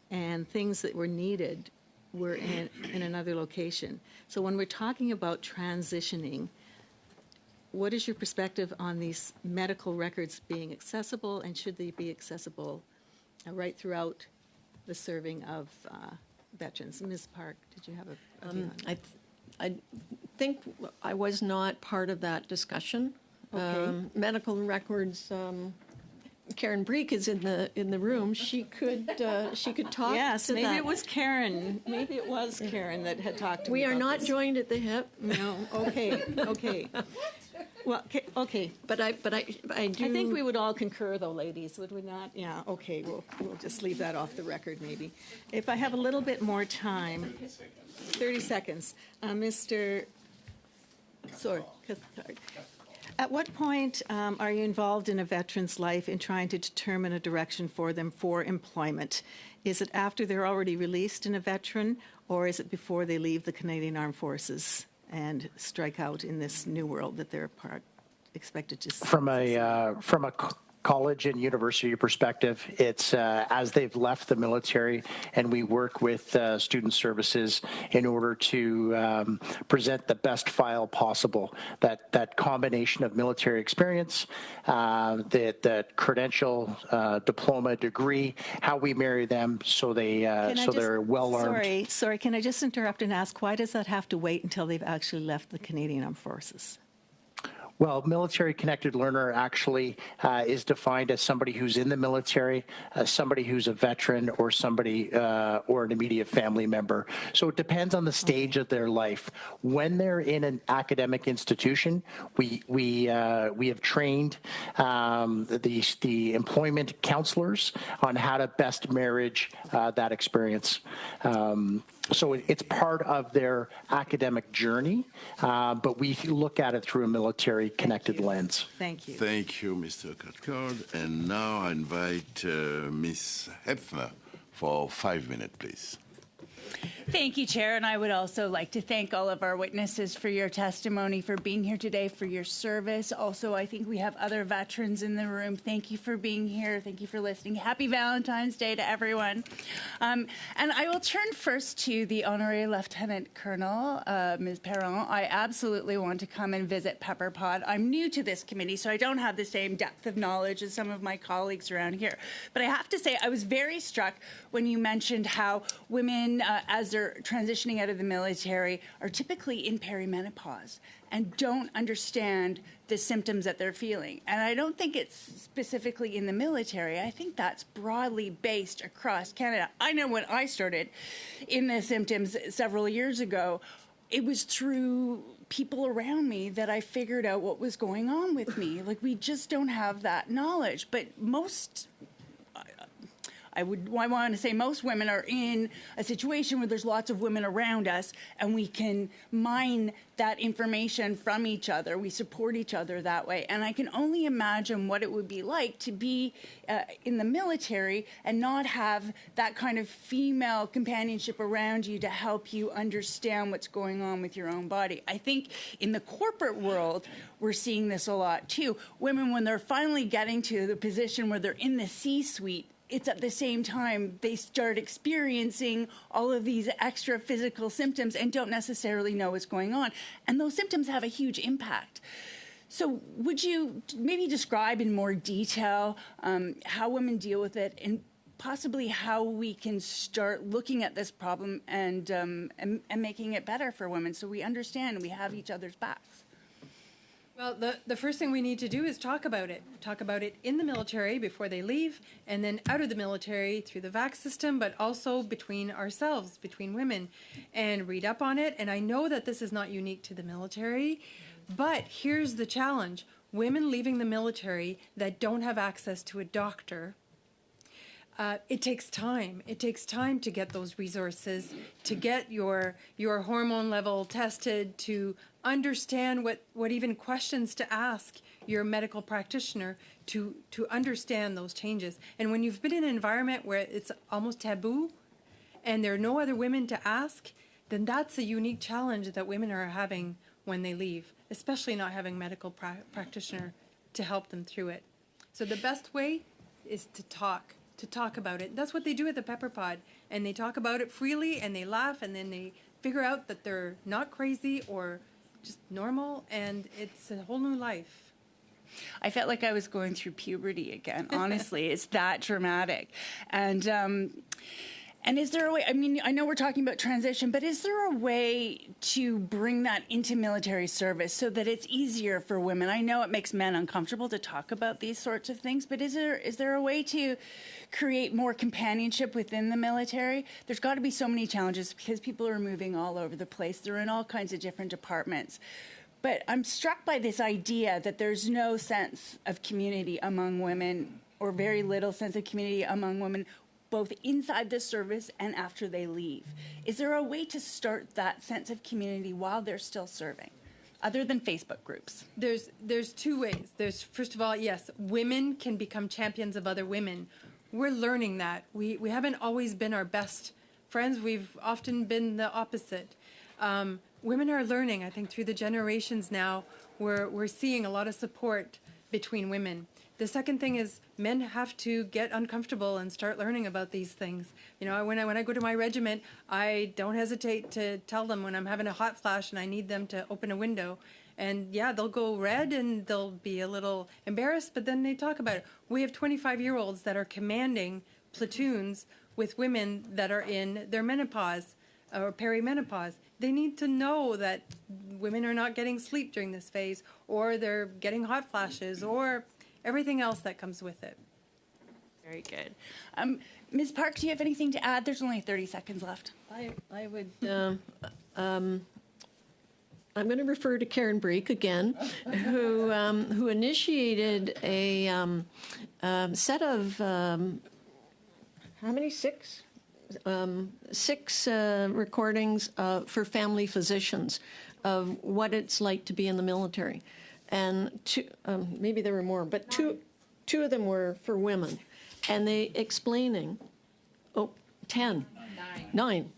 and things that were needed were in another location. So when we're talking about transitioning, what is your perspective on these medical records being accessible, and should they be accessible right throughout the serving of veterans? Ms. Park, did you have a view on that? I think I was not part of that discussion. Okay. Medical records. Karen Breek is in the room. She could talk. Yes, to maybe that. it was Karen. Maybe it was Karen that had talked to me. We are about not this. joined at the hip. No. Okay. Well, okay. But I do. I think we would all concur, though, ladies, would we not? Yeah. Okay. We'll just leave that off the record, maybe. If I have a little bit more time, 30 seconds, Mr. Sorry. At what point are you involved in a veteran's life in trying to determine a direction for them for employment? Is it after they're already released in a veteran, or is it before they leave the Canadian Armed Forces and strike out in this new world that they're expected to see? From a college and university perspective, it's as they've left the military, and we work with student services in order to present the best file possible. That combination of military experience, the credential, diploma, degree, how we marry them so they're well armed. Sorry, can I just interrupt and ask, why does that have to wait until they've actually left the Canadian Armed Forces? Well, military connected learner actually is defined as somebody who's in the military, somebody who's a veteran, or somebody or an immediate family member. So it depends on the stage of their life. When they're in an academic institution, we have trained the employment counselors on how to best marriage that experience. So it's part of their academic journey, but we look at it through a military-connected lens. Thank you. Thank you, Mr. Cathcart. And now I invite Ms. Hepfner for 5 minutes, please. Thank you, Chair, and I would also like to thank all of our witnesses for your testimony, for being here today, for your service. Also, I think we have other veterans in the room. Thank you for being here. Thank you for listening. Happy Valentine's Day to everyone. And I will turn first to the Honorary Lieutenant Colonel, Ms. Perron. I absolutely want to come and visit Pepper Pod. I'm new to this committee, so I don't have the same depth of knowledge as some of my colleagues around here. But I have to say, I was very struck when you mentioned how women, as they're transitioning out of the military, are typically in perimenopause. and don't understand the symptoms that they're feeling. And I don't think it's specifically in the military. I think that's broadly based across Canada. I know when I started in the symptoms several years ago, it was through people around me that I figured out what was going on with me. Like, we just don't have that knowledge. But I want to say most women are in a situation where there's lots of women around us, and we can mine that information from each other. We support each other that way. And I can only imagine what it would be like to be in the military and not have that kind of female companionship around you to help you understand what's going on with your own body. I think in the corporate world, we're seeing this a lot too. Women, when they're finally getting to the position where they're in the C-suite, it's at the same time they start experiencing all of these extra physical symptoms and don't necessarily know what's going on. And those symptoms have a huge impact. So would you maybe describe in more detail how women deal with it, and possibly how we can start looking at this problem and making it better for women so we understand and we have each other's backs? Well, the first thing we need to do is talk about it. Talk about it in the military before they leave, and then out of the military through the VAC system, but also between ourselves, between women, and read up on it. And I know that this is not unique to the military, but here's the challenge. Women leaving the military that don't have access to a doctor, it takes time. It takes time to get those resources, to get your hormone level tested, to understand what even questions to ask your medical practitioner to understand those changes. And when you've been in an environment where it's almost taboo and there are no other women to ask, then that's a unique challenge that women are having when they leave, especially not having a medical practitioner to help them through it. So the best way is to talk about it. That's what they do at the Pepper Pod, and they talk about it freely, and they laugh, and then they figure out that they're not crazy or just normal, and it's a whole new life. I felt like I was going through puberty again. Honestly, it's that dramatic. And is there a way, I mean, I know we're talking about transition, but is there a way to bring that into military service so that it's easier for women? I know it makes men uncomfortable to talk about these sorts of things, but is there a way to create more companionship within the military? There's got to be so many challenges because people are moving all over the place. They're in all kinds of different departments. But I'm struck by this idea that there's no sense of community among women, or very little sense of community among women, both inside the service and after they leave. Is there a way to start that sense of community while they're still serving, other than Facebook groups? There's two ways. There's, first of all, yes, women can become champions of other women. We're learning that. We haven't always been our best friends. We've often been the opposite. Women are learning. I think through the generations now, we're seeing a lot of support between women. The second thing is men have to get uncomfortable and start learning about these things. You know, when I go to my regiment, I don't hesitate to tell them when I'm having a hot flash and I need them to open a window. And yeah, they'll go red and they'll be a little embarrassed, but then they talk about it. We have 25-year-olds that are commanding platoons with women that are in their menopause or perimenopause. They need to know that women are not getting sleep during this phase, or they're getting hot flashes, or everything else that comes with it. Very good. Ms. Park, do you have anything to add? There's only 30 seconds left. I would, I'm going to refer to Karen Breek again, who initiated a set of, how many, six recordings for family physicians of what it's like to be in the military. And maybe there were more, but two of them were for women. And they explaining, 9.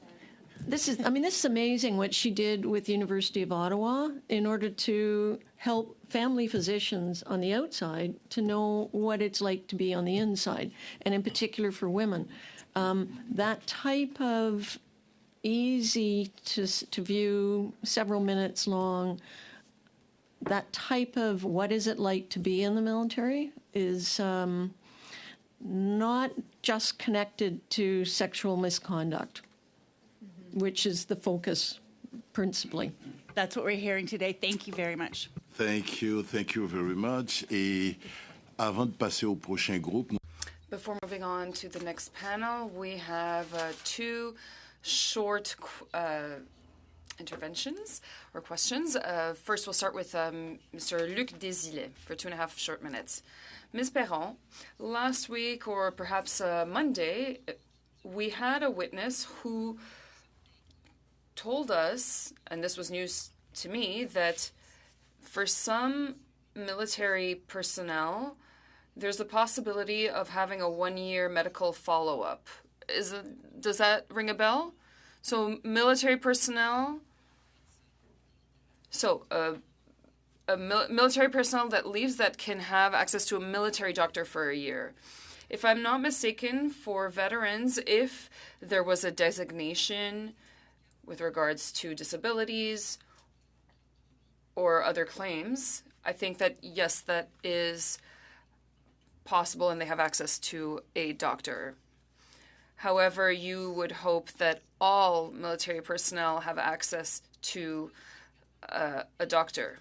This is amazing what she did with the University of Ottawa in order to help family physicians on the outside to know what it's like to be on the inside, and in particular for women. That type of easy to view, several minutes long, that type of what is it like to be in the military is not just connected to sexual misconduct, which is the focus principally. that's what we're hearing today. Thank you very much. Thank you very much. Et avant de passer au prochain groupe, Before moving on to the next panel, we have two short interventions or questions. First, we'll start with Mr. Luc Desilets for 2.5 short minutes. Ms. Perron, last week or perhaps Monday, we had a witness who told us, and this was news to me, that for some military personnel, there's the possibility of having a 1-year medical follow-up. Does that ring a bell? So military personnel, military personnel that leaves that can have access to a military doctor for a year. If I'm not mistaken, for veterans, if there was a designation with regards to disabilities or other claims, I think that, yes, that is possible and they have access to a doctor. However, you would hope that all military personnel have access to a doctor.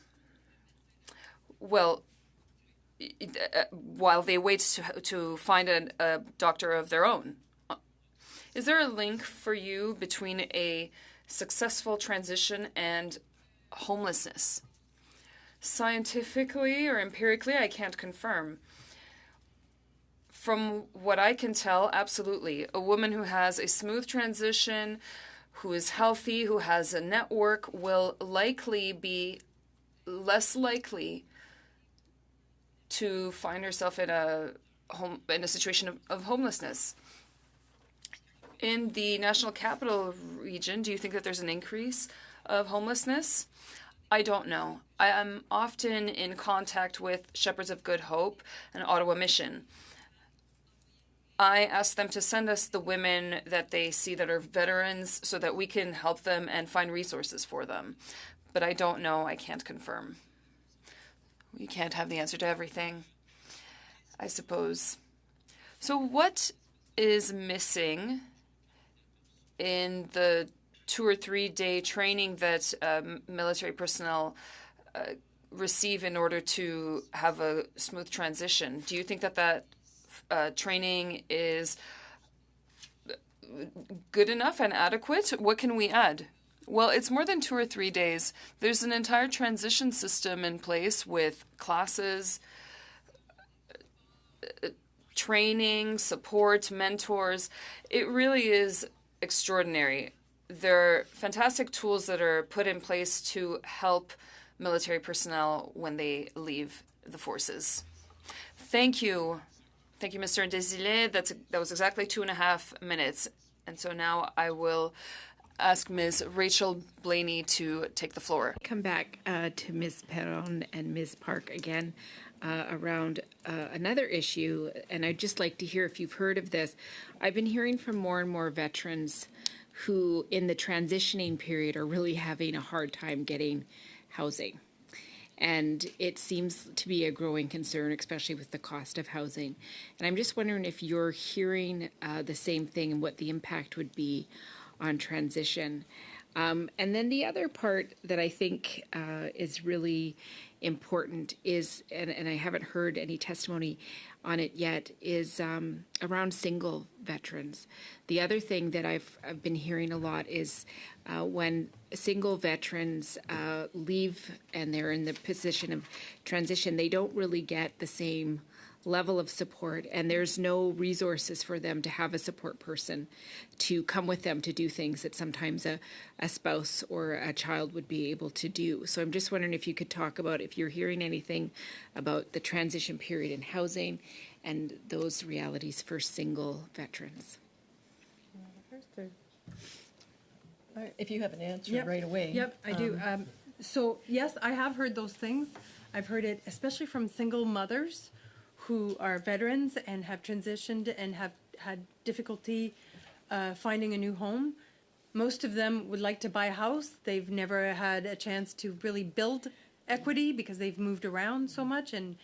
Well, while they wait to find a doctor of their own. Is there a link for you between a successful transition and homelessness? Scientifically or empirically, I can't confirm. From what I can tell, absolutely. A woman who has a smooth transition, who is healthy, who has a network, will likely be less likely to find herself in a situation of homelessness. In the National Capital Region, do you think that there's an increase of homelessness? I don't know. I am often in contact with Shepherds of Good Hope and Ottawa Mission. I ask them to send us the women that they see that are veterans so that we can help them and find resources for them. But I don't know. I can't confirm. We can't have the answer to everything, I suppose. So what is missing in the 2 or 3 day training that military personnel receive in order to have a smooth transition? Do you think that training is good enough and adequate? What can we add? Well, it's more than 2 or 3 days. There's an entire transition system in place with classes, training, support, mentors. It really is extraordinary. There are fantastic tools that are put in place to help military personnel when they leave the forces. Thank you. Thank you, Mr. Desilets. That was exactly 2.5 minutes. And so now I will ask Ms. Rachel Blaney to take the floor. Come back to Ms. Perron and Ms. Park again around another issue, and I'd just like to hear if you've heard of this. I've been hearing from more and more veterans who, in the transitioning period, are really having a hard time getting housing. And it seems to be a growing concern, especially with the cost of housing. And I'm just wondering if you're hearing the same thing and what the impact would be on transition. And then the other part that I think is really important is, and I haven't heard any testimony on it yet, is around single veterans. The other thing that I've been hearing a lot is when single veterans leave and they're in the position of transition, they don't really get the same level of support, and there's no resources for them to have a support person to come with them to do things that sometimes a spouse or a child would be able to do. So I'm just wondering if you could talk about if you're hearing anything about the transition period in housing and those realities for single veterans. If you have an answer right away. Yep, I do. So yes, I have heard those things. I've heard it especially from single mothers who are veterans and have transitioned and have had difficulty finding a new home. Most of them would like to buy a house. They've never had a chance to really build equity because they've moved around so much, and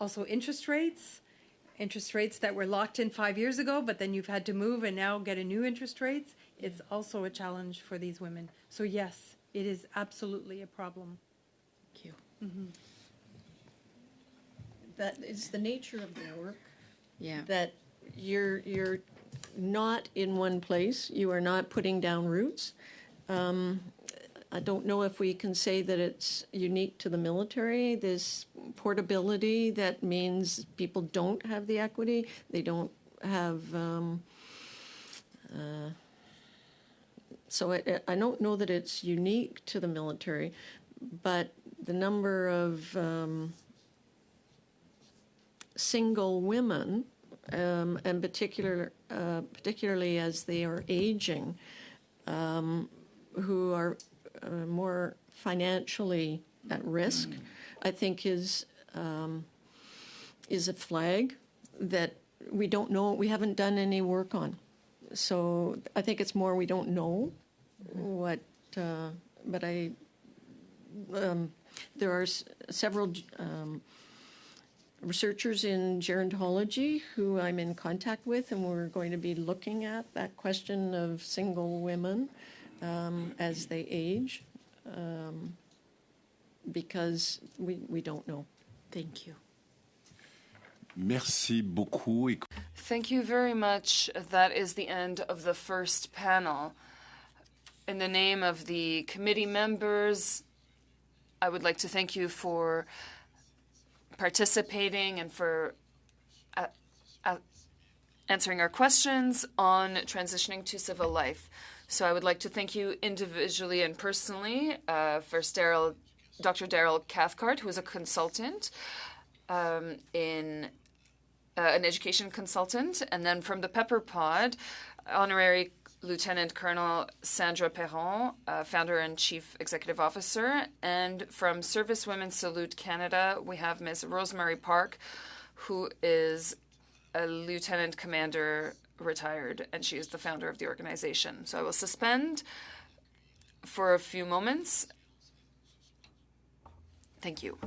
also interest rates that were locked in 5 years ago, but then you've had to move and now get a new interest rates. It's also a challenge for these women. So yes, It is absolutely a problem. Thank you. That is the nature of the work. Yeah. That you're not in one place. You are not putting down roots. I don't know if we can say that it's unique to the military, this portability that means people don't have the equity, they don't have, so I don't know that it's unique to the military, but the number of single women, and particularly as they are aging, who are more financially at risk, I think is a flag that we don't know, we haven't done any work on. So I think it's more we don't know what, but there are several researchers in gerontology who I'm in contact with, and we're going to be looking at that question of single women as they age, because we don't know. Thank you. Merci beaucoup. Thank you very much. That is the end of the first panel. In the name of the committee members, I would like to thank you for participating and for answering our questions on transitioning to civil life. So I would like to thank you individually and personally. First, Dr. Daryl Cathcart, who is a consultant in an education consultant, and then from the Pepper Pod, Honorary Lieutenant Colonel Sandra Perron, founder and chief executive officer, and from Service Women Salute Canada, we have Ms. Rosemary Park, who is a lieutenant commander retired, and she is the founder of the organization. So I will suspend for a few moments. Thank you.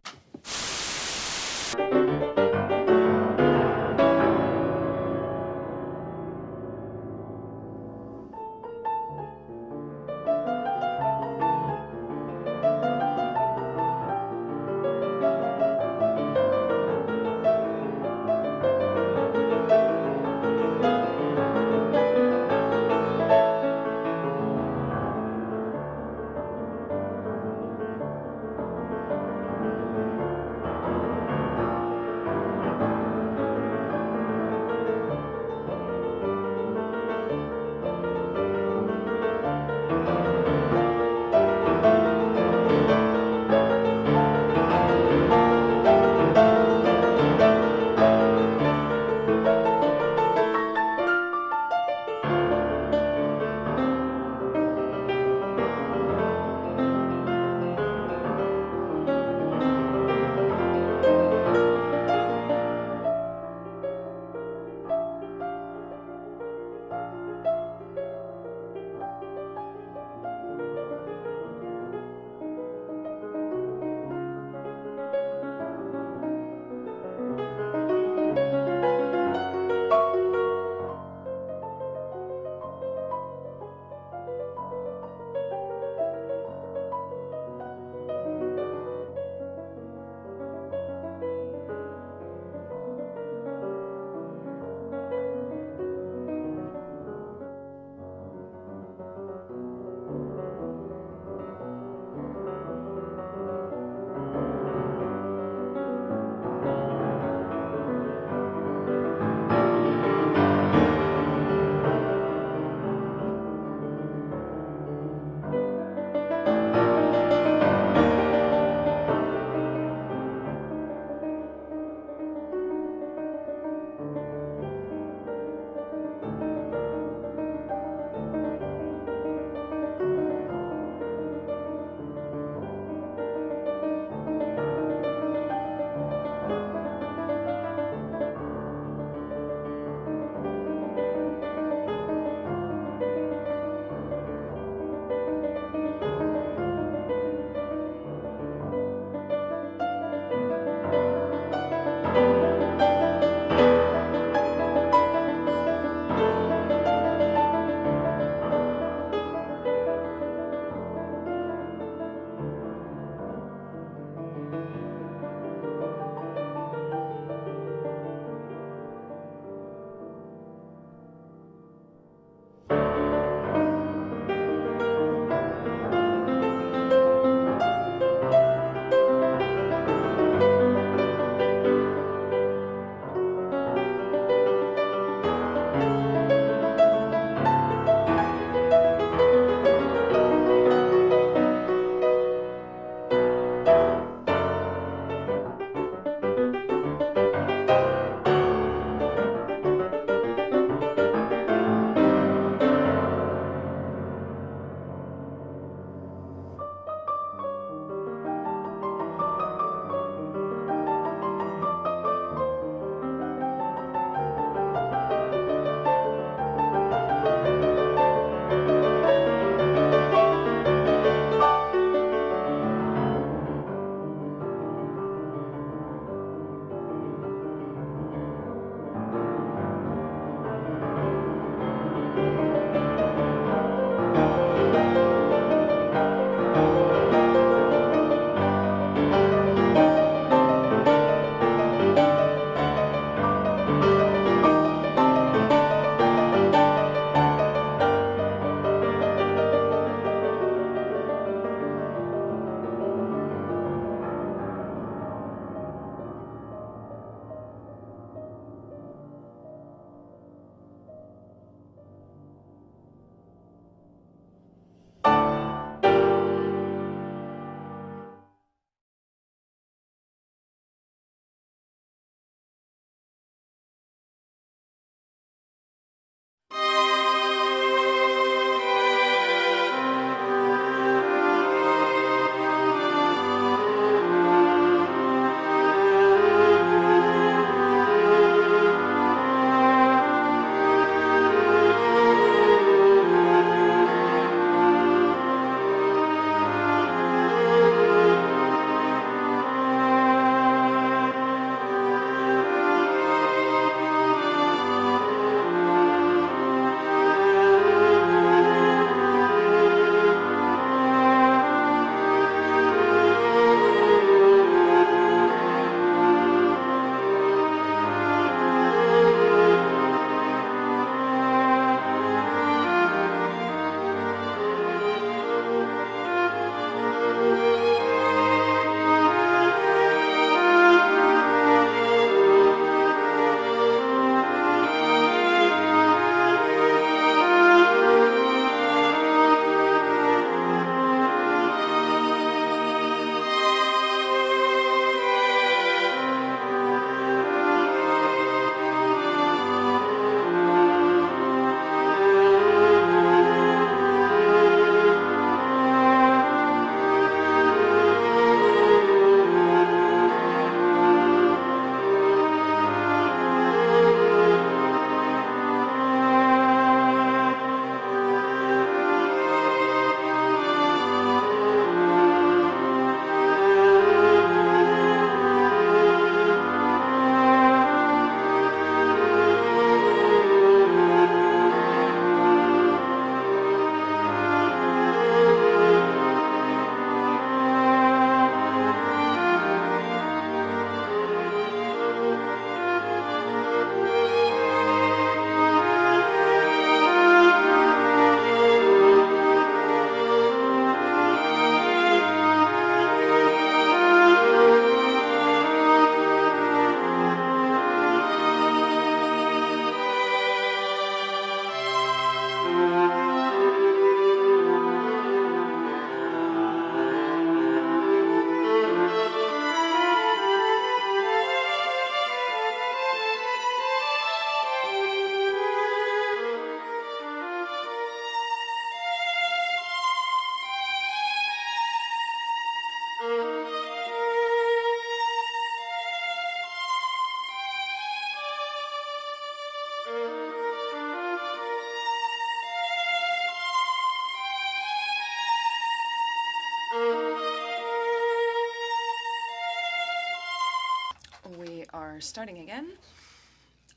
We are starting again.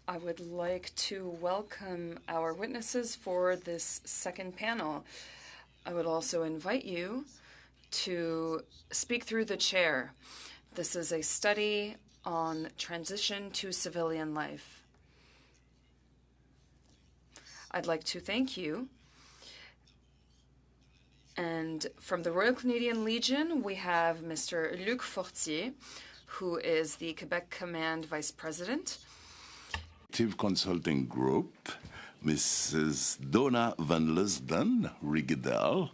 I would like to welcome our witnesses for this second panel. I would also invite you to speak through the chair. This is a study on transition to civilian life. I'd like to thank you. And from the Royal Canadian Legion, we have Mr. Luc Fortier, who is the Quebec Command Vice President. Consulting Group, Mrs. Donna Van Lusden Rigidel,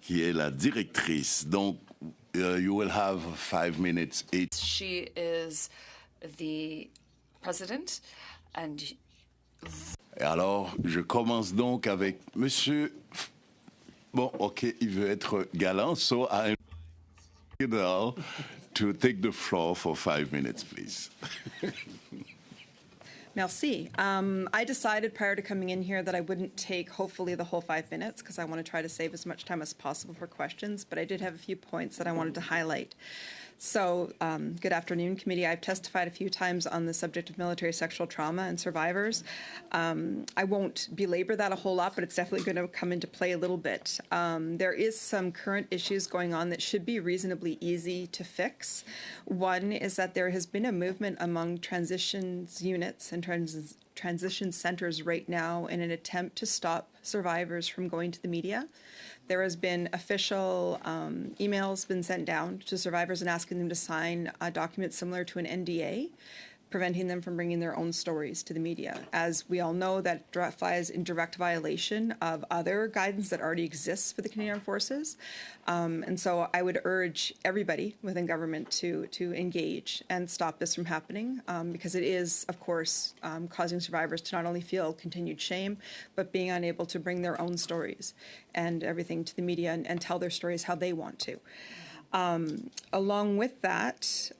qui est la directrice. Donc, you will have 5 minutes each. She is the president, and Et alors, je commence donc avec Monsieur. Bon, ok, il veut être galant, so I invite to take the floor for 5 minutes, please. Merci. I decided prior to coming in here that I wouldn't take, hopefully, the whole 5 minutes because I want to try to save as much time as possible for questions, but I did have a few points that I wanted to highlight. So, good afternoon, committee. I've testified a few times on the subject of military sexual trauma and survivors. I won't belabor that a whole lot, but it's definitely going to come into play a little bit. There is some current issues going on that should be reasonably easy to fix. One is that there has been a movement among transitions units and transition centers right now in an attempt to stop survivors from going to the media. There has been official emails been sent down to survivors and asking them to sign a document similar to an NDA, preventing them from bringing their own stories to the media. As we all know, that flies in direct violation of other guidance that already exists for the Canadian Armed Forces. And so I would urge everybody within government to engage and stop this from happening, because it is, of course, causing survivors to not only feel continued shame, but being unable to bring their own stories and everything to the media and tell their stories how they want to. Along with that,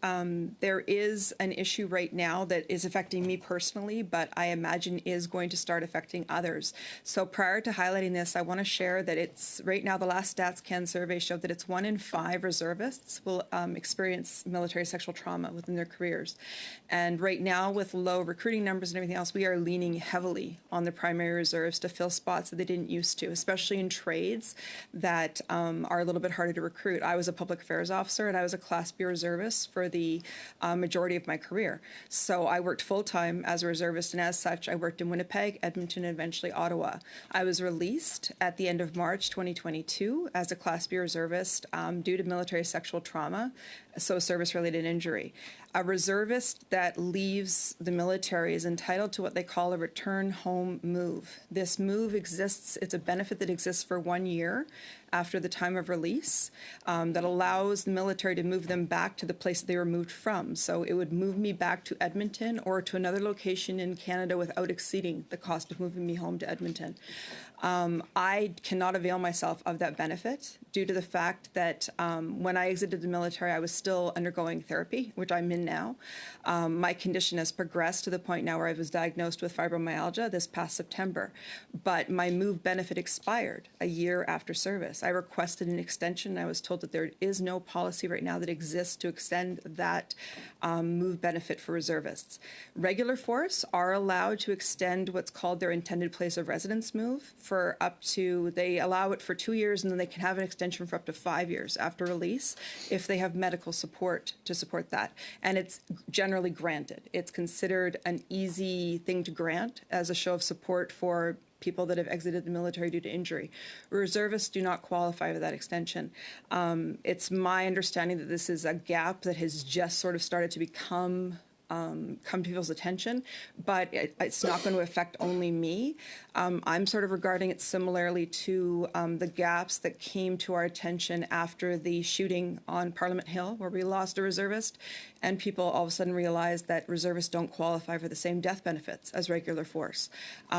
there is an issue right now that is affecting me personally, but I imagine is going to start affecting others. So prior to highlighting this, I want to share that it's right now the last StatsCan survey showed that it's 1 in 5 reservists will experience military sexual trauma within their careers. And right now, with low recruiting numbers and everything else, we are leaning heavily on the primary reserves to fill spots that they didn't used to, especially in trades that are a little bit harder to recruit. I was a public affairs officer, and I was a Class B reservist for the majority of my career. So I worked full-time as a reservist, and as such, I worked in Winnipeg, Edmonton, and eventually Ottawa. I was released at the end of March 2022 as a Class B reservist due to military sexual trauma, so service-related injury. A reservist that leaves the military is entitled to what they call a return home move. This move exists, it's a benefit that exists for 1 year after the time of release that allows the military to move them back to the place they were moved from. So it would move me back to Edmonton or to another location in Canada without exceeding the cost of moving me home to Edmonton. I cannot avail myself of that benefit due to the fact that when I exited the military, I was still undergoing therapy, which I'm in now. My condition has progressed to the point now where I was diagnosed with fibromyalgia this past September, but my move benefit expired a year after service. I requested an extension. I was told that there is no policy right now that exists to extend that move benefit for reservists. Regular force are allowed to extend what's called their intended place of residence move for up to, they allow it for 2 years, and then they can have an extension for up to 5 years after release if they have medical support to support that. And it's generally granted. It's considered an easy thing to grant as a show of support for people that have exited the military due to injury. Reservists do not qualify for that extension. It's my understanding that this is a gap that has just sort of started to come to people's attention, but it's not going to affect only me. I'm sort of regarding it similarly to the gaps that came to our attention after the shooting on Parliament Hill, where we lost a reservist, and people all of a sudden realized that reservists don't qualify for the same death benefits as regular force.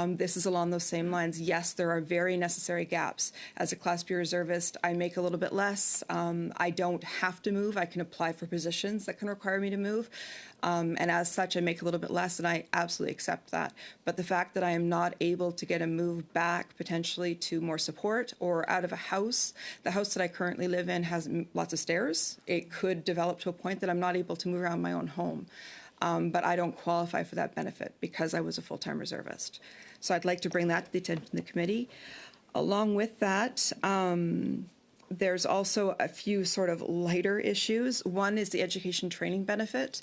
This is along those same lines. Yes, there are very necessary gaps. As a Class B reservist, I make a little bit less. I don't have to move. I can apply for positions that can require me to move. And as such, I make a little bit less, and I absolutely accept that. But the fact that I am not able to get a move back potentially to more support or out of a house, the house that I currently live in has lots of stairs. It could develop to a point that I'm not able to move around my own home. But I don't qualify for that benefit because I was a full-time reservist. So I'd like to bring that to the attention of the committee. Along with that, there's also a few sort of lighter issues. One is the education training benefit.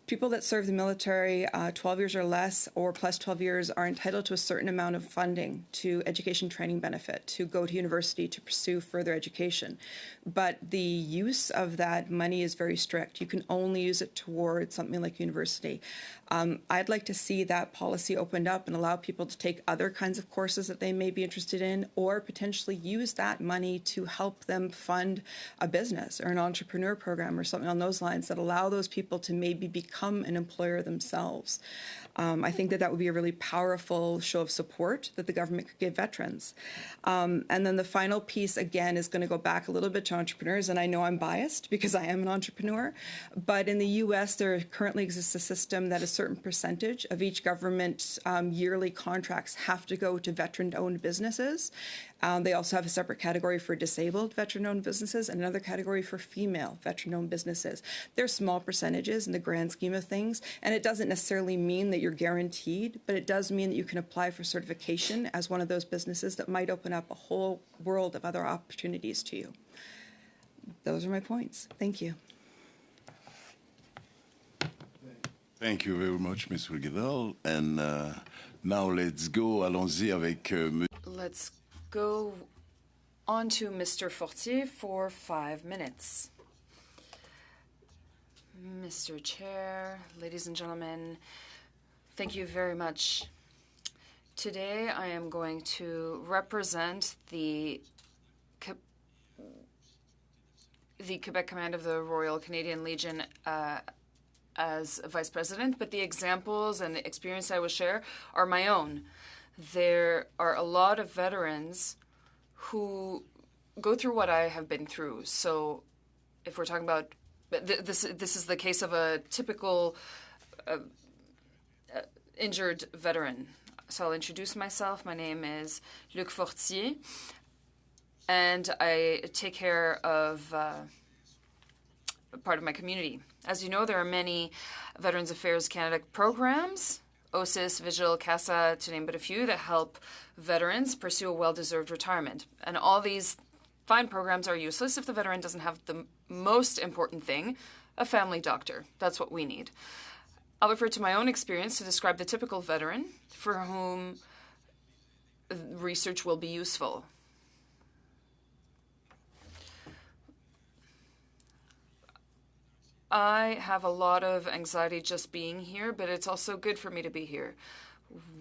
People that serve the military 12 years or less or plus 12 years are entitled to a certain amount of funding to education training benefit to go to university to pursue further education. But the use of that money is very strict. You can only use it towards something like university. I'd like to see that policy opened up and allow people to take other kinds of courses that they may be interested in, or potentially use that money to help them fund a business or an entrepreneur program or something on those lines that allow those people to maybe become an employer themselves. I think that would be a really powerful show of support that the government could give veterans. And then the final piece, again, is going to go back a little bit to entrepreneurs. And I know I'm biased because I am an entrepreneur. But in the U.S., there currently exists a system that a certain percentage of each government yearly contracts have to go to veteran-owned businesses. They also have a separate category for disabled veteran-owned businesses and another category for female veteran-owned businesses. They're small percentages in the grand scheme of things, and it doesn't necessarily mean that you're guaranteed, but it does mean that you can apply for certification as one of those businesses that might open up a whole world of other opportunities to you. Those are my points. Thank you. Thank you very much, Ms. Guedel. And now let's go. Allons-y avec Let's go on to Mr. Fortier for 5 minutes. Mr. Chair, ladies and gentlemen, thank you very much. Today I am going to represent the Quebec Command of the Royal Canadian Legion as Vice President, but the examples and the experience I will share are my own. There are a lot of veterans who go through what I have been through. So if we're talking about, this is the case of a typical injured veteran. So I'll introduce myself. My name is Luc Fortier, and I take care of part of my community. As you know, there are many Veterans Affairs Canada programs, OSIS, Vigil, CASA, to name but a few, that help veterans pursue a well-deserved retirement. And all these fine programs are useless if the veteran doesn't have the most important thing, a family doctor. That's what we need. I'll refer to my own experience to describe the typical veteran for whom research will be useful. I have a lot of anxiety just being here, but it's also good for me to be here.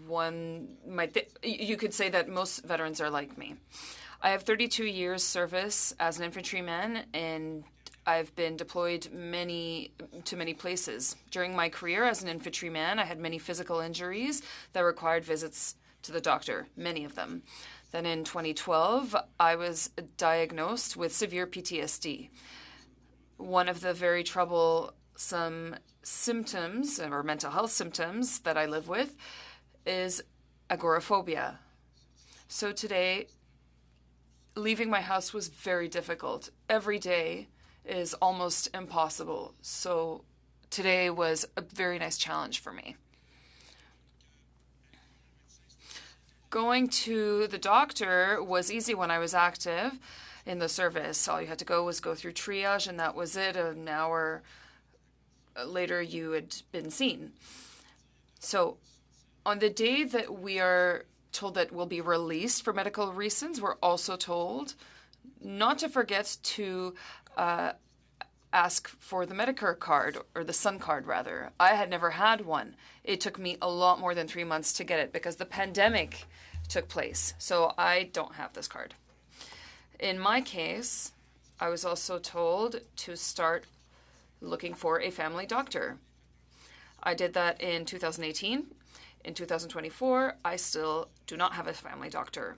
You could say that most veterans are like me. I have 32 years service as an infantryman, and I've been deployed to many places. During my career as an infantryman, I had many physical injuries that required visits to the doctor, many of them. Then in 2012, I was diagnosed with severe PTSD. One of the very troublesome symptoms, or mental health symptoms, that I live with is agoraphobia. So today, leaving my house was very difficult. Every day is almost impossible. So today was a very nice challenge for me. Going to the doctor was easy when I was active in the service. All you had to go was go through triage, and that was it. An hour later, you had been seen. So on the day that we are told that we'll be released for medical reasons, we're also told not to forget to ask for the Medicare card, or the Sun card, rather. I had never had one. It took me a lot more than 3 months to get it because the pandemic took place. So I don't have this card. In my case, I was also told to start looking for a family doctor. I did that in 2018. In 2024, I still do not have a family doctor.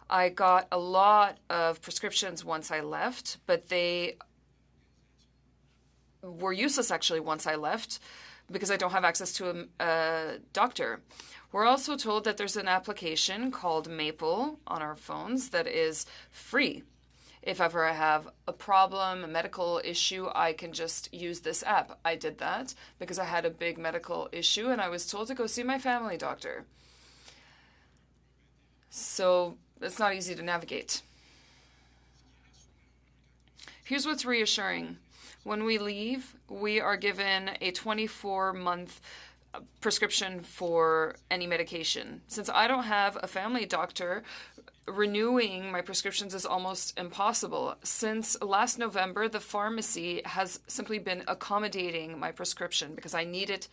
I got a lot of prescriptions once I left, but they were useless actually once I left because I don't have access to a doctor. We're also told that there's an application called Maple on our phones that is free. If ever I have a problem, a medical issue, I can just use this app. I did that because I had a big medical issue and I was told to go see my family doctor. So it's not easy to navigate. Here's what's reassuring. When we leave, we are given a 24-month prescription for any medication. Since I don't have a family doctor, renewing my prescriptions is almost impossible. Since last November, the pharmacy has simply been accommodating my prescription because I need it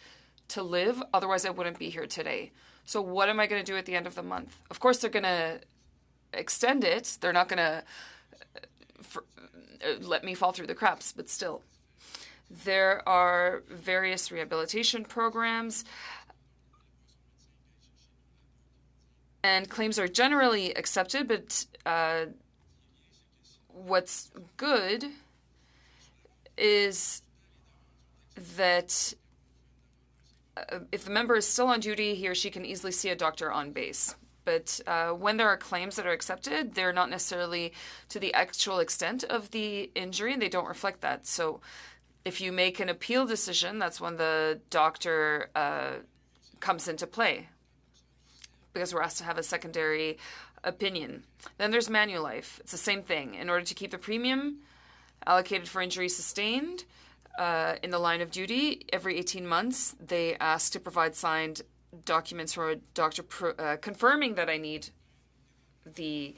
to live. Otherwise, I wouldn't be here today. So what am I going to do at the end of the month? Of course, they're going to extend it. They're not going to let me fall through the cracks, but still. There are various rehabilitation programs, and claims are generally accepted, but what's good is that if the member is still on duty, he or she can easily see a doctor on base. But when there are claims that are accepted, they're not necessarily to the actual extent of the injury, and they don't reflect that. So if you make an appeal decision, that's when the doctor comes into play, because we're asked to have a secondary opinion. Then there's Manulife. It's the same thing. In order to keep the premium allocated for injury sustained in the line of duty, every 18 months, they ask to provide signed documents from a doctor confirming that I need the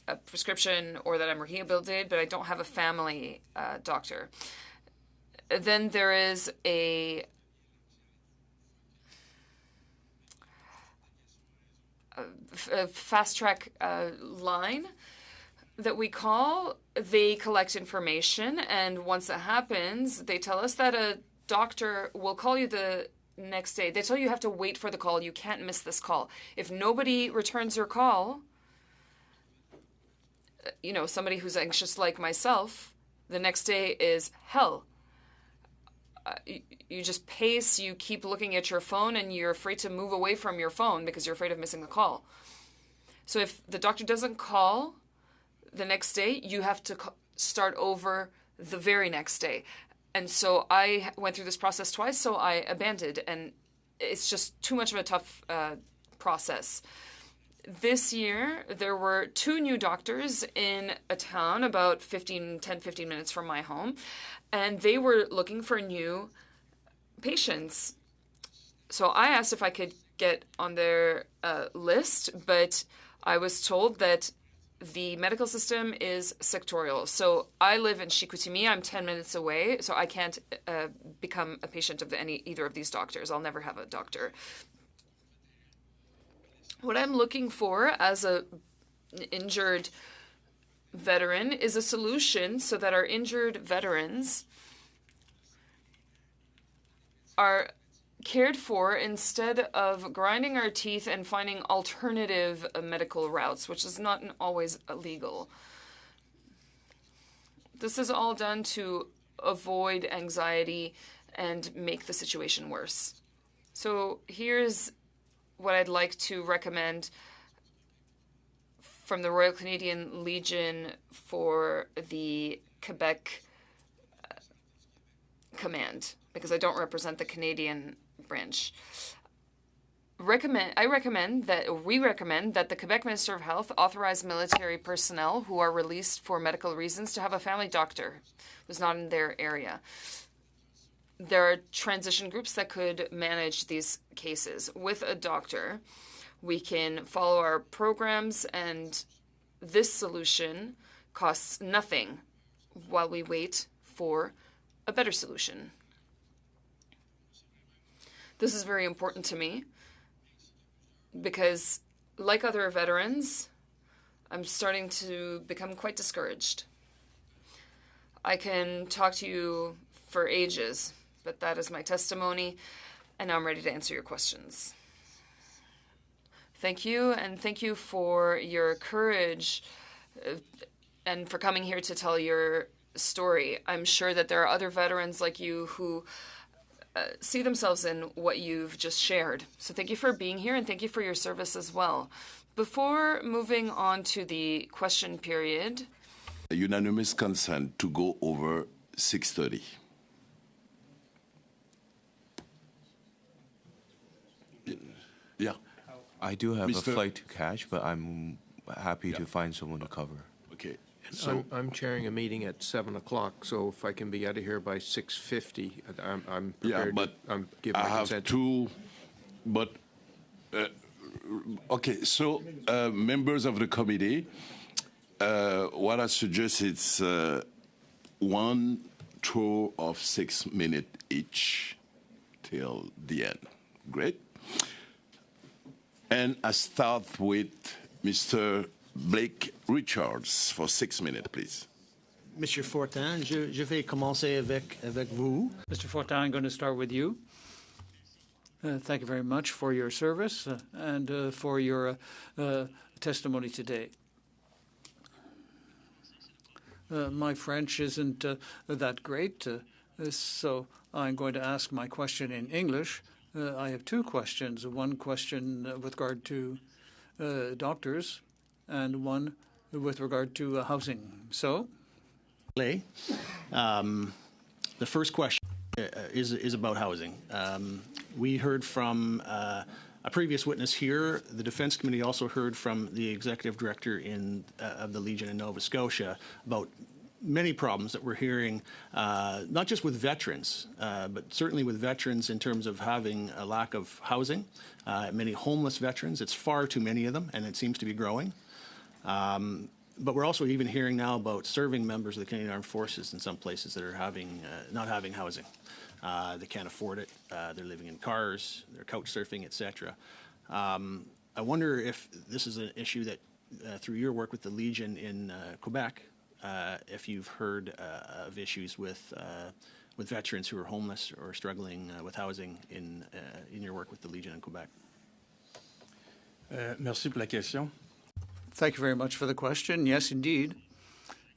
a prescription or that I'm rehabilitated, but I don't have a family doctor. Then there is a fast track line that we call. They collect information, and once it happens, they tell us that a doctor will call you the next day. They tell you have to wait for the call. You can't miss this call. If nobody returns your call, somebody who's anxious like myself, the next day is hell. You just pace, you keep looking at your phone, and you're afraid to move away from your phone because you're afraid of missing the call. So if the doctor doesn't call the next day, you have to start over the very next day. And so I went through this process twice, so I abandoned, and it's just too much of a tough process. This year, there were 2 new doctors in a town about 10, 15 minutes from my home, and they were looking for new patients. So I asked if I could get on their list, but I was told that the medical system is sectorial. So I live in Chicoutimi. I'm 10 minutes away, so I can't become a patient of either of these doctors. I'll never have a doctor. What I'm looking for as an injured veteran is a solution so that our injured veterans are cared for instead of grinding our teeth and finding alternative medical routes, which is not always illegal. This is all done to avoid anxiety and make the situation worse. So here's what I'd like to recommend from the Royal Canadian Legion for the Quebec Command, because I don't represent the Canadian branch. We recommend that the Quebec Minister of Health authorize military personnel who are released for medical reasons to have a family doctor who's not in their area. There are transition groups that could manage these cases. With a doctor, we can follow our programs, and this solution costs nothing while we wait for a better solution. This is very important to me because, like other veterans, I'm starting to become quite discouraged. I can talk to you for ages, but that is my testimony, and now I'm ready to answer your questions. Thank you, and thank you for your courage and for coming here to tell your story. I'm sure that there are other veterans like you who see themselves in what you've just shared. So thank you for being here, and thank you for your service as well. Before moving on to the question period, A unanimous consent to go over 6:30. Yeah. I do have Mr. a flight to catch, but I'm happy to find someone to cover. Okay. So So I'm chairing a meeting at 7 o'clock, so if I can be out of here by 6:50, I'm yeah, prepared but to give I my have consent. two. But okay, so members of the committee, what I suggest is one tour of 6 minutes each till the end. Great. And I start with Mr. Blake Richards for 6 minutes, please. Monsieur Fortin, je vais commencer avec vous. Mr. Fortin, I'm going to start with you. Thank you very much for your service and for your testimony today. My French isn't that great, so I'm going to ask my question in English. I have two questions. One question with regard to doctors and one with regard to housing. So, The first question is about housing. We heard from a previous witness here. The Defense Committee also heard from the Executive Director of the Legion in Nova Scotia about many problems that we're hearing, not just with veterans, but certainly with veterans in terms of having a lack of housing. Many homeless veterans, it's far too many of them, and it seems to be growing. But we're also even hearing now about serving members of the Canadian Armed Forces in some places that are not having housing. They can't afford it. They're living in cars. They're couch surfing, etc. I wonder if this is an issue that, through your work with the Legion in Quebec, if you've heard of issues with veterans who are homeless or struggling with housing in your work with the Legion in Quebec. Merci pour la question. thank you very much for the question. Yes, indeed.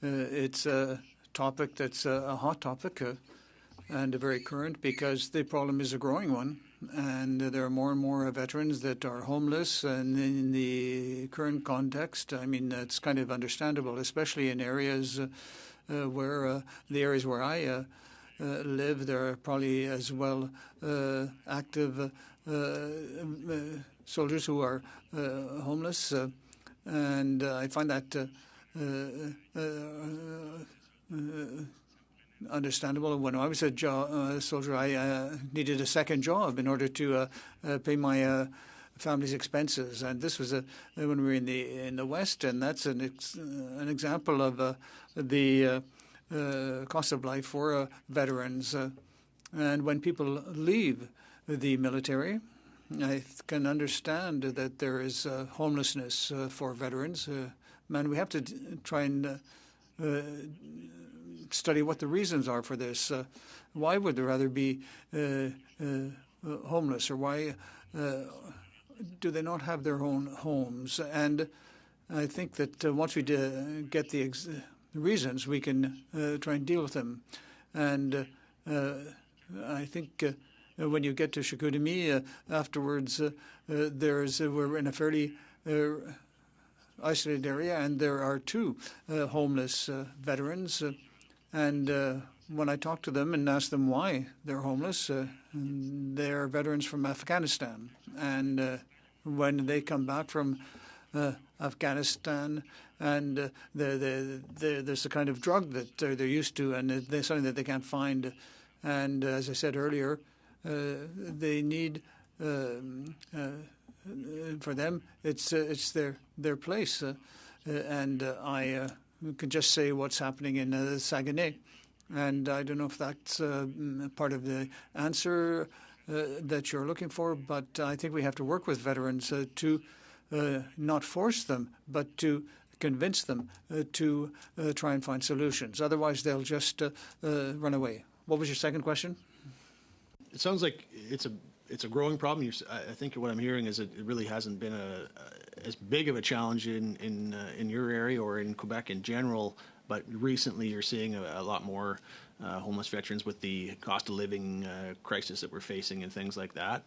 It's a topic that's a hot topic and very current because the problem is a growing one. And there are more and more veterans that are homeless. And in the current context, I mean, it's kind of understandable, especially in areas where the areas where I live, there are probably as well active soldiers who are homeless. And I find that understandable. When I was a soldier, I needed a second job in order to pay my family's expenses, and this was when we were in the West, and that's an example of the cost of life for veterans. And when people leave the military, I can understand that there is homelessness for veterans. Man, we have to try and study what the reasons are for this. Why would they rather be homeless, or why do they not have their own homes? And I think that once we get the reasons, we can try and deal with them. And I think when you get to Chicoutimi, afterwards, we're in a fairly isolated area, and there are two homeless veterans. And when I talk to them and ask them why they're homeless, they're veterans from Afghanistan. And when they come back from Afghanistan, and there's a kind of drug that they're used to, and there's something that they can't find. And as I said earlier, they need, for them, it's their place. And I can just say what's happening in Saguenay. And I don't know if that's part of the answer that you're looking for, but I think we have to work with veterans to not force them, but to convince them to try and find solutions. Otherwise, they'll just run away. What was your second question? It sounds like it's a growing problem. I think what I'm hearing is it really hasn't been as big of a challenge in your area or in Quebec in general but recently you're seeing a lot more homeless veterans with the cost of living crisis that we're facing and things like that.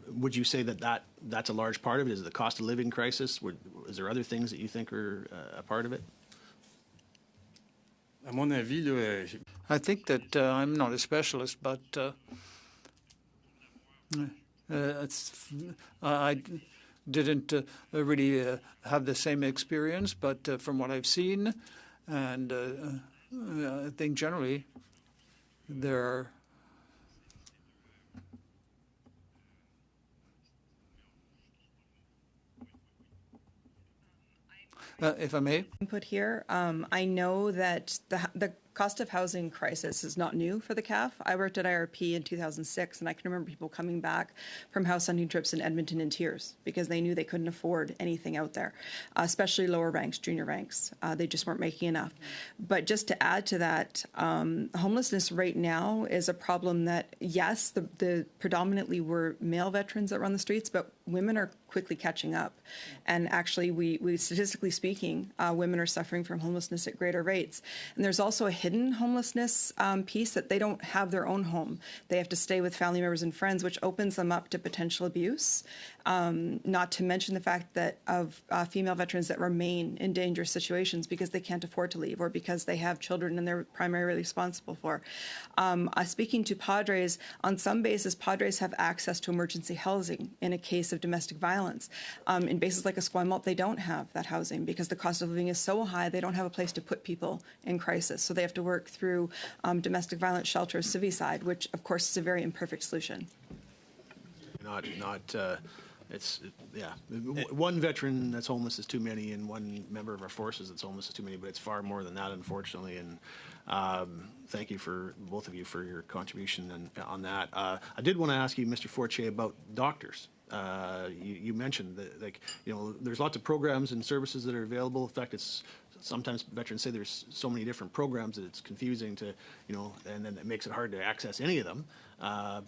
Would you say that that's a large part of it? Is it the cost of living crisis? Is there other things that you think are a part of it? I think that I'm not a specialist, but I didn't really have the same experience, but from what I've seen, and I think generally there are if I may. Input here. I know that the cost of housing crisis is not new for the CAF. I worked at IRP in 2006, and I can remember people coming back from house hunting trips in Edmonton in tears because they knew they couldn't afford anything out there, especially lower ranks, junior ranks. They just weren't making enough. But just to add to that, homelessness right now is a problem that, yes, the predominantly were male veterans that run the streets, but women are quickly catching up. And actually, we statistically speaking, women are suffering from homelessness at greater rates. And there's also a hidden homelessness piece that they don't have their own home. They have to stay with family members and friends, which opens them up to potential abuse. Not to mention the fact that of female veterans that remain in dangerous situations because they can't afford to leave or because they have children and they're primarily responsible for. Speaking to Padres, on some bases, Padres have access to emergency housing in a case of domestic violence. In bases like Esquimalt, they don't have that housing because the cost of living is so high, they don't have a place to put people in crisis. So they have to work through domestic violence shelters, Civiside, which of course is a very imperfect solution. One veteran that's homeless is too many, and one member of our forces that's homeless is too many, but it's far more than that, unfortunately. And thank you for both of you for your contribution on that. I did want to ask you, Mr. Fortier, about doctors. You mentioned that, there's lots of programs and services that are available. In fact, sometimes veterans say there's so many different programs that it's confusing to, and then it makes it hard to access any of them.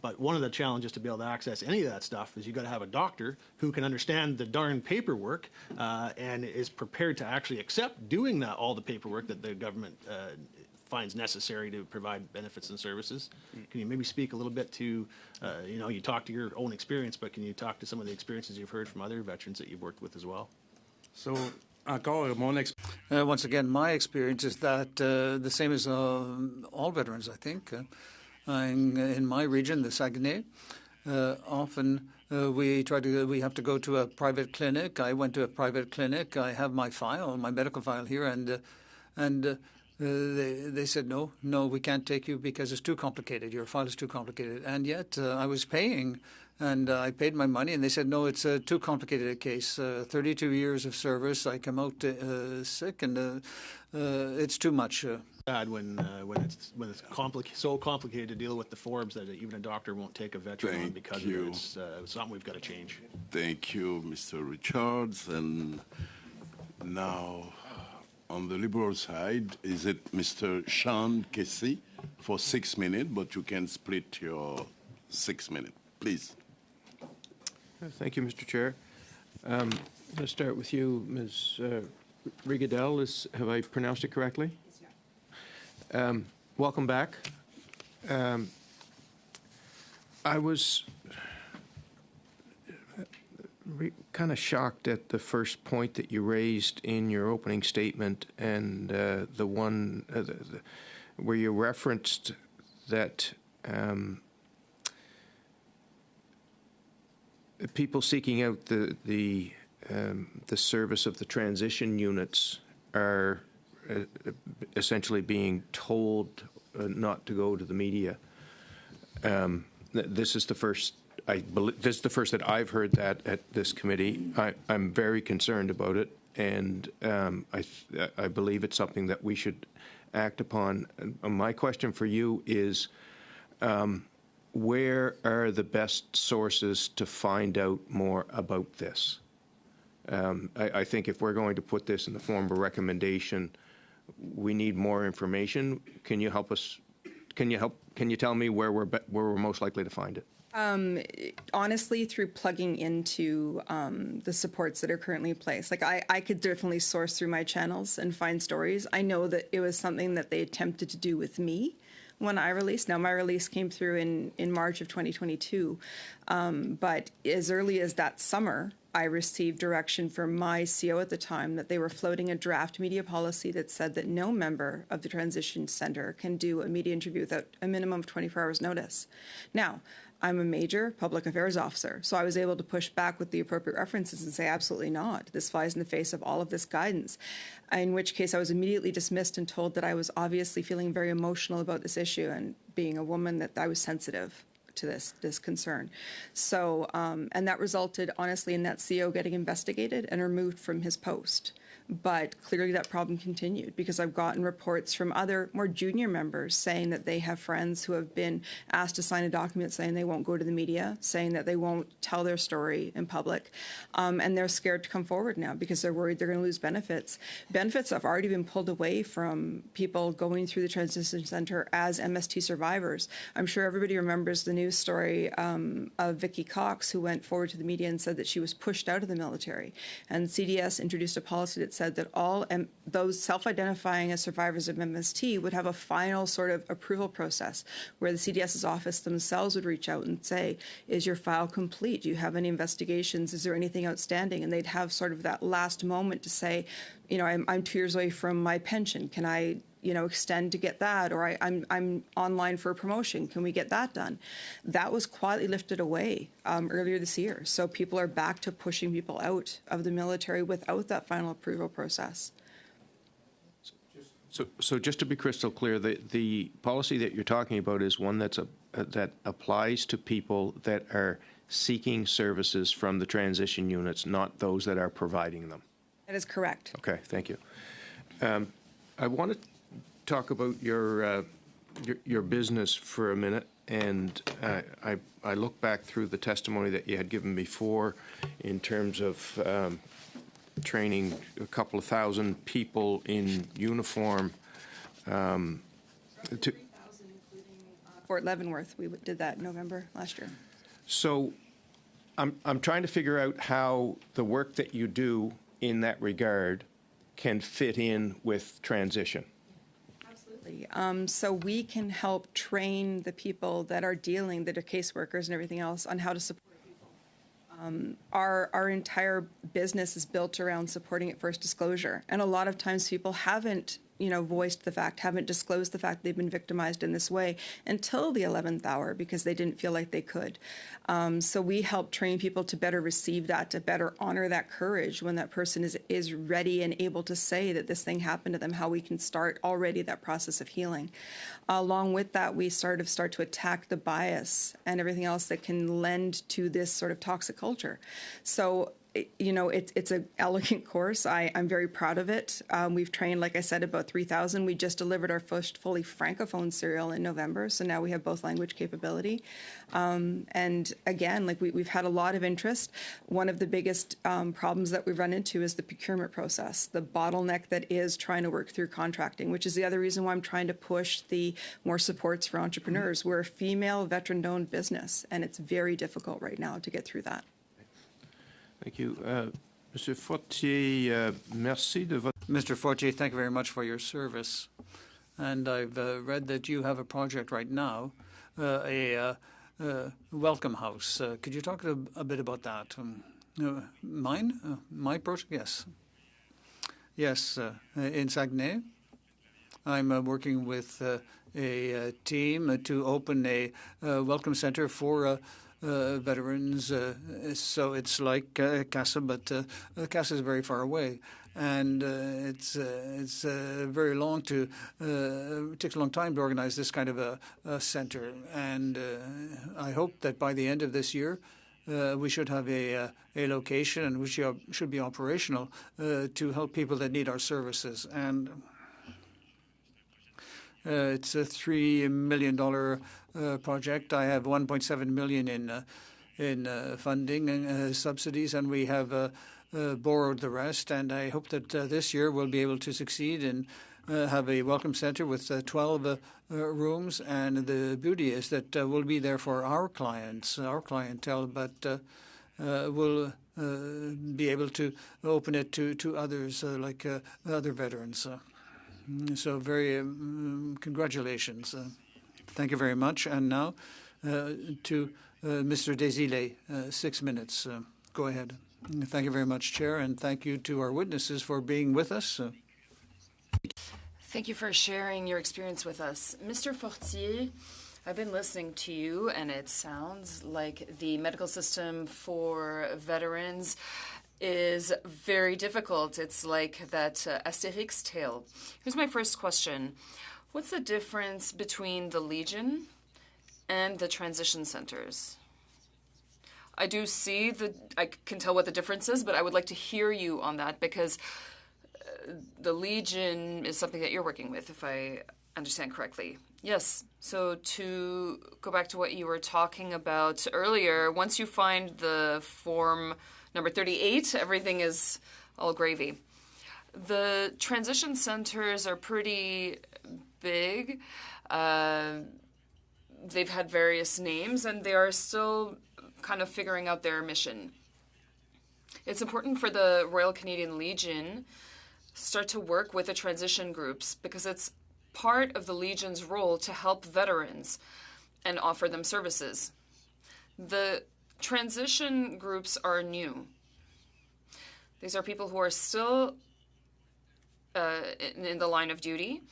But one of the challenges to be able to access any of that stuff is you got to have a doctor who can understand the darn paperwork and is prepared to actually accept doing all the paperwork that the government finds necessary to provide benefits and services. Can you maybe speak a little bit to, you talk to your own experience, but can you talk to some of the experiences you've heard from other veterans that you've worked with as well? So, once again, my experience is that the same as all veterans, I think. In my region, the Saguenay, often we have to go to a private clinic. I went to a private clinic. I have my medical file here, and they said, no, we can't take you because it's too complicated. Your file is too complicated. And yet I was paying, and I paid my money, and they said, no, it's too complicated a case. 32 years of service, I come out sick, and it's too much. Bad when it's so complicated to deal with the forms that even a doctor won't take a veteran on because of it. It's something we've got to change. Thank you, Mr. Richards. And now, on the Liberal side, is it Mr. Sean Casey for 6 minutes, but you can split your 6 minutes, please. Thank you, Mr. Chair. Let's start with you, Ms. Rigadel. Have I pronounced it correctly? Welcome back. I was kind of shocked at the first point that you raised in your opening statement, and the one where you referenced that people seeking out the service of the transition units are essentially being told not to go to the media. This is the first. This is the first that I've heard that at this committee. I'm very concerned about it, and I believe it's something that we should act upon. My question for you is, where are the best sources to find out more about this? I think if we're going to put this in the form of a recommendation, we need more information. Can you help us? Can you tell me where we're most likely to find it? Honestly, through plugging into the supports that are currently in place. Like I could definitely source through my channels and find stories. I know that it was something that they attempted to do with me when I released. Now, my release came through in March of 2022, but as early as that summer, I received direction from my CO at the time that they were floating a draft media policy that said that no member of the Transition Center can do a media interview without a minimum of 24 hours notice. Now, I'm a major public affairs officer, so I was able to push back with the appropriate references and say, absolutely not. This flies in the face of all of this guidance, in which case I was immediately dismissed and told that I was obviously feeling very emotional about this issue, and being a woman that I was sensitive to this concern. So, and that resulted, honestly, in that CO getting investigated and removed from his post. But clearly that problem continued because I've gotten reports from other more junior members saying that they have friends who have been asked to sign a document saying they won't go to the media, saying that they won't tell their story in public. And they're scared to come forward now because they're worried they're going to lose benefits. Benefits have already been pulled away from people going through the Transition Center as MST survivors. I'm sure everybody remembers the news story of Vicky Cox, who went forward to the media and said that she was pushed out of the military. And CDS introduced a policy that said that all those self-identifying as survivors of MST would have a final sort of approval process where the CDS's office themselves would reach out and say, is your file complete? Do you have any investigations? Is there anything outstanding? And they'd have sort of that last moment to say, you know, I'm 2 years away from my pension. Can I, you know, extend to get that? Or I'm online for a promotion. Can we get that done? That was quietly lifted away earlier this year. So people are back to pushing people out of the military without that final approval process. So just to be crystal clear, the policy that you're talking about is one that applies to people that are seeking services from the transition units, not those that are providing them. That is correct. Okay, thank you. I want to talk about your business for a minute, and I look back through the testimony that you had given before in terms of training a couple of thousand people in uniform. Fort Leavenworth, we did that in November last year. So I'm trying to figure out how the work that you do in that regard can fit in with transition. Absolutely. So we can help train the people that are dealing, that are caseworkers and everything else, on how to support people. Our entire business is built around supporting at first disclosure. And a lot of times people haven't, you know, voiced the fact, haven't disclosed the fact they've been victimized in this way until the 11th hour because they didn't feel like they could. So we help train people to better receive that, to better honor that courage when that person is ready and able to say that this thing happened to them, how we can start already that process of healing. Along with that, we start to attack the bias and everything else that can lend to this sort of toxic culture. So, you know, it's an elegant course. I'm very proud of it. We've trained, like I said, about 3,000. We just delivered our first fully Francophone serial in November, so now we have both language capability. And again, like we've had a lot of interest. One of the biggest problems that we've run into is the procurement process, the bottleneck that is trying to work through contracting, which is the other reason why I'm trying to push the more supports for entrepreneurs. We're a female veteran-owned business, and it's very difficult right now to get through that. Thank you. Mr. Fortier, merci de votre... Mr. Fortier, thank you very much for your service. And I've read that you have a project right now, a welcome house. Could you talk a bit about that? My project? Yes. Yes, in Saguenay. I'm working with a team to open a welcome center for veterans, so it's like CASA, but CASA is very far away, and it's very long to it takes a long time to organize this kind of a center, and I hope that by the end of this year we should have a location and we should be operational to help people that need our services. And it's a $3 million project. I have $1.7 million in funding and subsidies, and we have borrowed the rest. And I hope that this year we'll be able to succeed in have a welcome center with 12 rooms, and the beauty is that we'll be there for our clients, our clientele, but we'll be able to open it to others, like other veterans. So very congratulations. Thank you very much. And now to Mr. Desilets, 6 minutes. Go ahead. Thank you very much, Chair, and thank you to our witnesses for being with us. Thank you for sharing your experience with us. Mr. Fortier, I've been listening to you, and it sounds like the medical system for veterans is very difficult. It's like that Asterix tale. Here's my first question. What's the difference between the Legion and the transition centers? I do see I can tell what the difference is, but I would like to hear you on that, because the Legion is something that you're working with, if I understand correctly. Yes. So to go back to what you were talking about earlier, once you find the form number 38, everything is all gravy. The transition centers are pretty big. They've had various names, and they are still kind of figuring out their mission. It's important for the Royal Canadian Legion start to work with the transition groups, because it's part of the Legion's role to help veterans and offer them services. The transition groups are new. These are people who are still in the line of duty,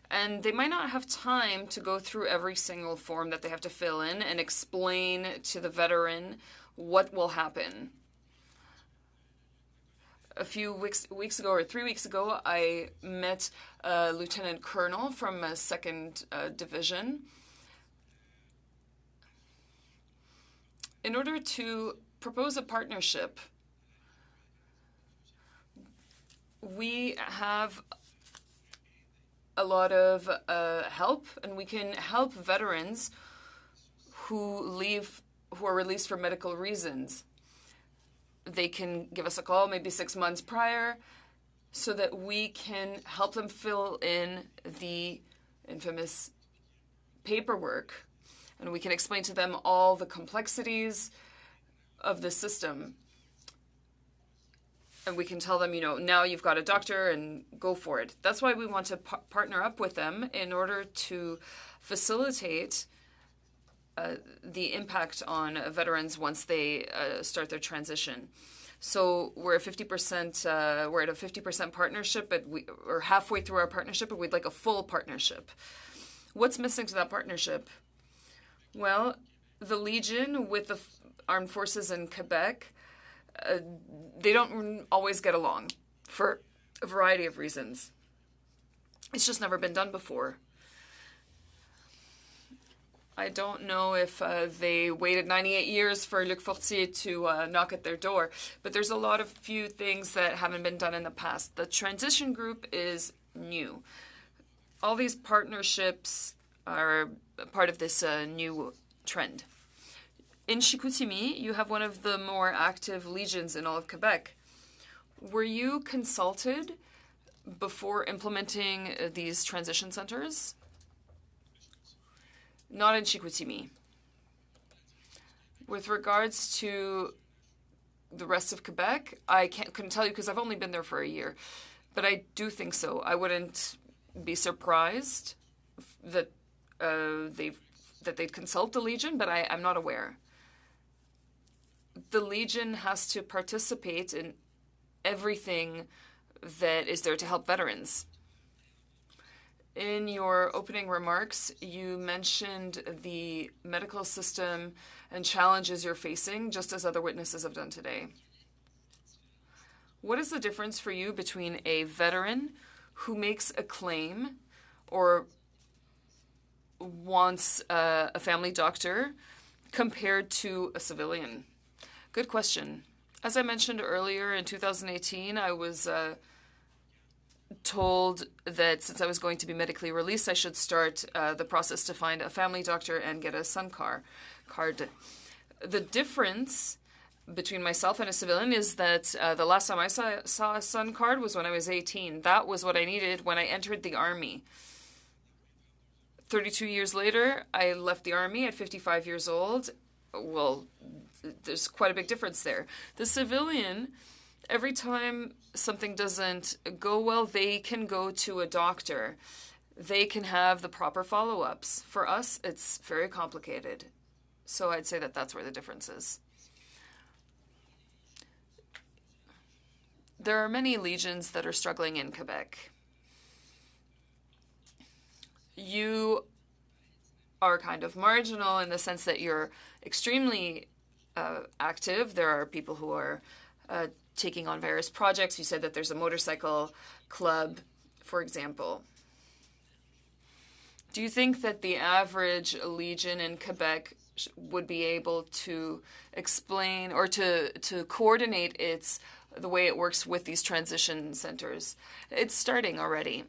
and they might not have time to go through every single form that they have to fill in and explain to the veteran what will happen. A few weeks ago, or 3 weeks ago, I met a lieutenant colonel from a 2nd Division. In order to propose a partnership, we have a lot of help, and we can help veterans who are released for medical reasons. They can give us a call maybe 6 months prior, so that we can help them fill in the infamous paperwork, and we can explain to them all the complexities of the system. And we can tell them, now you've got a doctor and go for it. That's why we want to partner up with them in order to facilitate the impact on veterans once they start their transition. So we're at 50%. We're at a 50% partnership, but we're halfway through our partnership, but we'd like a full partnership. What's missing to that partnership? Well, the Legion with the armed forces in Quebec, they don't always get along for a variety of reasons. It's just never been done before. I don't know if they waited 98 years for Luc Fortier to knock at their door, but there's a lot of few things that haven't been done in the past. The transition group is new. All these partnerships are part of this new trend. In Chicoutimi, you have one of the more active legions in all of Quebec. Were you consulted before implementing these transition centers? Not in Chicoutimi. With regards to the rest of Quebec, I couldn't tell you because I've only been there for a year, but I do think so. I wouldn't be surprised that they'd consult the Legion, but I'm not aware. The Legion has to participate in everything that is there to help veterans. In your opening remarks, you mentioned the medical system and challenges you're facing, just as other witnesses have done today. What is the difference for you between a veteran who makes a claim or wants a family doctor compared to a civilian? Good question. As I mentioned earlier, in 2018, I was told that since I was going to be medically released, I should start the process to find a family doctor and get a SUN card. The difference between myself and a civilian is that the last time I saw a sun card was when I was 18. That was what I needed when I entered the army. 32 years later, I left the army at 55 years old. Well, there's quite a big difference there. The civilian, every time something doesn't go well, they can go to a doctor. They can have the proper follow-ups. For us, it's very complicated. So I'd say that that's where the difference is. There are many legions that are struggling in Quebec. You are kind of marginal in the sense that you're extremely active. There are people who are taking on various projects. You said that there's a motorcycle club, for example. Do you think that the average legion in Quebec would be able to explain or to coordinate the way it works with these transition centers? It's starting already.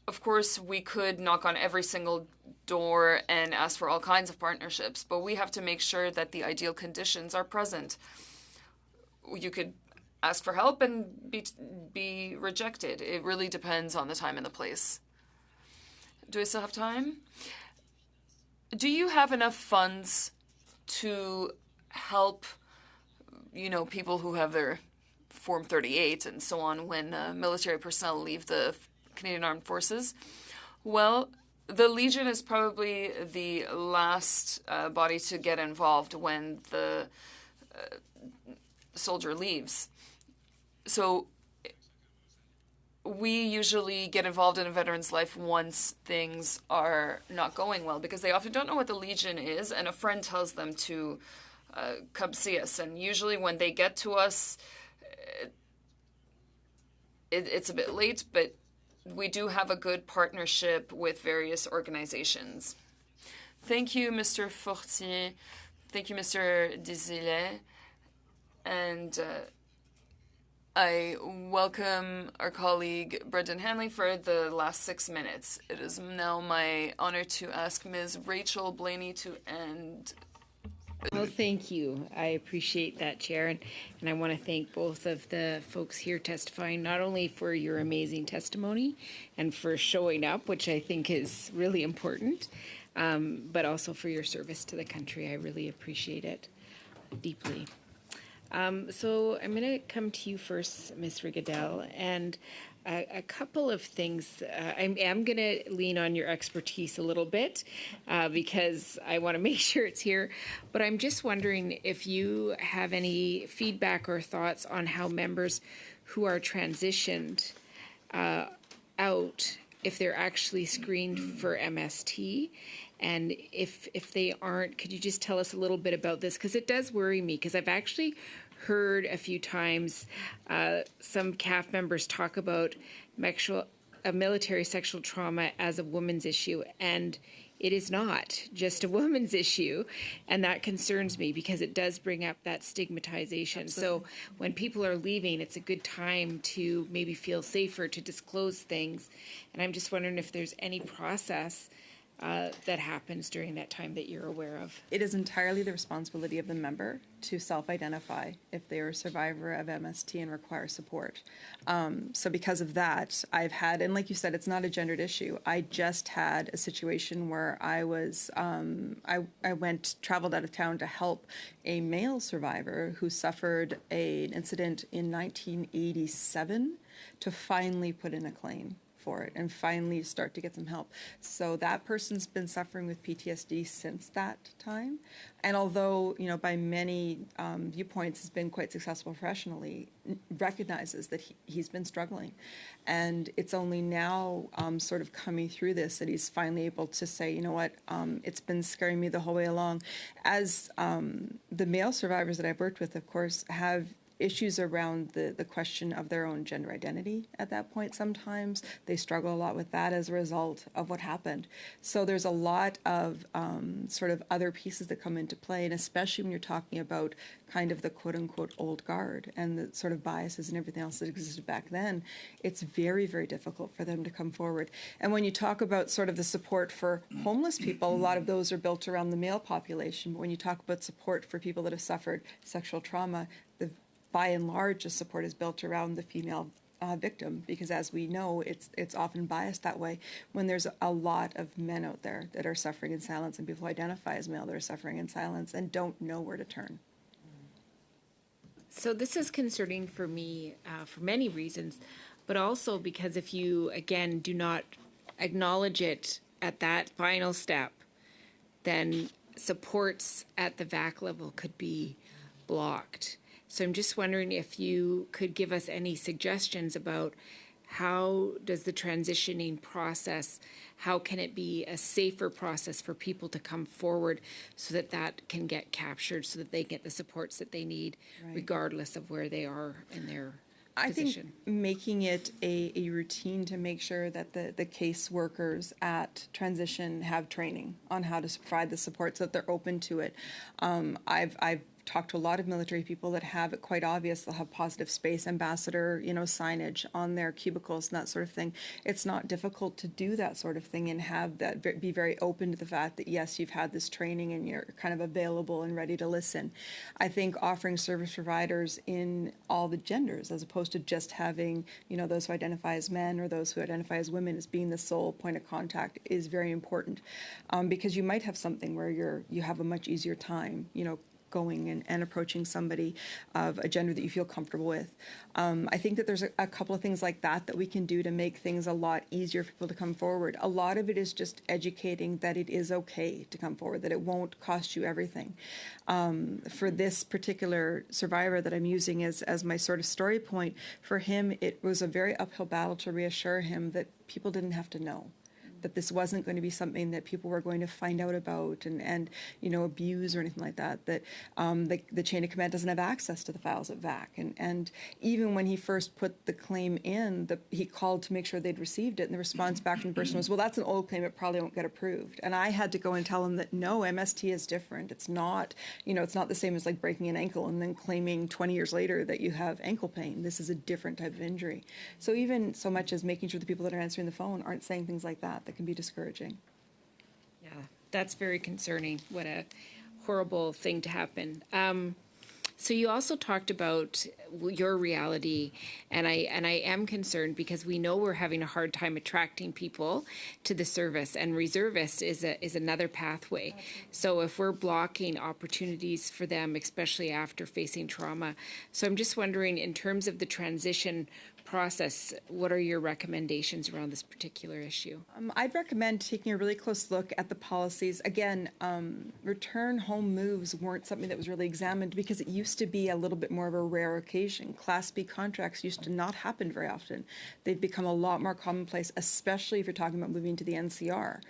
Of course, we could knock on every single door and ask for all kinds of partnerships, but we have to make sure that the ideal conditions are present. You could ask for help and be rejected. It really depends on the time and the place. Do I still have time? Do you have enough funds to help, people who have their Form 38 and so on when military personnel leave the Canadian Armed Forces? Well, the Legion is probably the last body to get involved when the soldier leaves. So we usually get involved in a veteran's life once things are not going well, because they often don't know what the Legion is, and a friend tells them to come see us. And usually when they get to us, it's a bit late, but we do have a good partnership with various organizations. Thank you, Mr. Fortier. Thank you, Mr. Desilets. And I welcome our colleague Brendan Hanley for the last 6 minutes. It is now my honor to ask Ms. Rachel Blaney to end. Well, thank you. I appreciate that, Chair. And I want to thank both of the folks here testifying, not only for your amazing testimony and for showing up, which I think is really important, but also for your service to the country. I really appreciate it deeply. So I'm going to come to you first, Ms. Rigadel, and a couple of things. I am going to lean on your expertise a little bit because I want to make sure it's here. But I'm just wondering if you have any feedback or thoughts on how members who are transitioned out, if they're actually screened for MST. And if they aren't, could you just tell us a little bit about this? Because it does worry me, because I've actually heard a few times some CAF members talk about military sexual trauma as a woman's issue, and it is not just a woman's issue, and that concerns me because it does bring up that stigmatization. Absolutely. So when people are leaving, it's a good time to maybe feel safer to disclose things, and I'm just wondering if there's any process that happens during that time that you're aware of. It is entirely the responsibility of the member to self-identify if they are a survivor of MST and require support. So because of that, I've had, and like you said, it's not a gendered issue. I just had a situation where I was, I traveled out of town to help a male survivor who suffered an incident in 1987 to finally put in a claim for it and finally start to get some help. So that person's been suffering with PTSD since that time. And although, by many viewpoints has been quite successful professionally, recognizes that he's been struggling. And it's only now sort of coming through this that he's finally able to say, you know what, it's been scaring me the whole way along. As the male survivors that I've worked with, of course, have issues around the question of their own gender identity at that point sometimes. They struggle a lot with that as a result of what happened. So there's a lot of sort of other pieces that come into play, and especially when you're talking about kind of the quote-unquote old guard and the sort of biases and everything else that existed back then, it's very, very difficult for them to come forward. And when you talk about sort of the support for homeless people, a lot of those are built around the male population. But when you talk about support for people that have suffered sexual trauma, by and large, the support is built around the female victim, because as we know, it's often biased that way when there's a lot of men out there that are suffering in silence, and people who identify as male that are suffering in silence and don't know where to turn. So this is concerning for me for many reasons, but also because if you, again, do not acknowledge it at that final step, then supports at the VAC level could be blocked. So I'm just wondering if you could give us any suggestions about how does the transitioning process, how can it be a safer process for people to come forward so that that can get captured, so that they get the supports that they need, regardless of where they are in their position? I think making it a routine to make sure that the case workers at transition have training on how to provide the support so that they're open to it. I've talked to a lot of military people that have it quite obvious. They'll have positive space ambassador, signage on their cubicles and that sort of thing. It's not difficult to do that sort of thing and have that be very open to the fact that, yes, you've had this training and you're kind of available and ready to listen. I think offering service providers in all the genders, as opposed to just having, those who identify as men or those who identify as women as being the sole point of contact, is very important, because you might have something where you have a much easier time, going and approaching somebody of a gender that you feel comfortable with. I think that there's a couple of things like that we can do to make things a lot easier for people to come forward. A lot of it is just educating that it is okay to come forward, that it won't cost you everything. For this particular survivor that I'm using as my sort of story point, for him, it was a very uphill battle to reassure him that people didn't have to know, that this wasn't going to be something that people were going to find out about and abuse or anything like that, that the chain of command doesn't have access to the files at VAC. And even when he first put the claim in, he called to make sure they'd received it, and the response back from the person was, well, that's an old claim, it probably won't get approved. And I had to go and tell him that, no, MST is different. It's not, it's not the same as like breaking an ankle and then claiming 20 years later that you have ankle pain. This is a different type of injury. So even so much as making sure the people that are answering the phone aren't saying things like that can be discouraging. Yeah, that's very concerning. What a horrible thing to happen. So you also talked about your reality, and I am concerned because we know we're having a hard time attracting people to the service, and reservist is another pathway. So if we're blocking opportunities for them, especially after facing trauma, so I'm just wondering, in terms of the transition process, what are your recommendations around this particular issue? I'd recommend taking a really close look at the policies. Again, return home moves weren't something that was really examined because it used to be a little bit more of a rare occasion. Class B contracts used to not happen very often. They've become a lot more commonplace, especially if you're talking about moving to the NCR.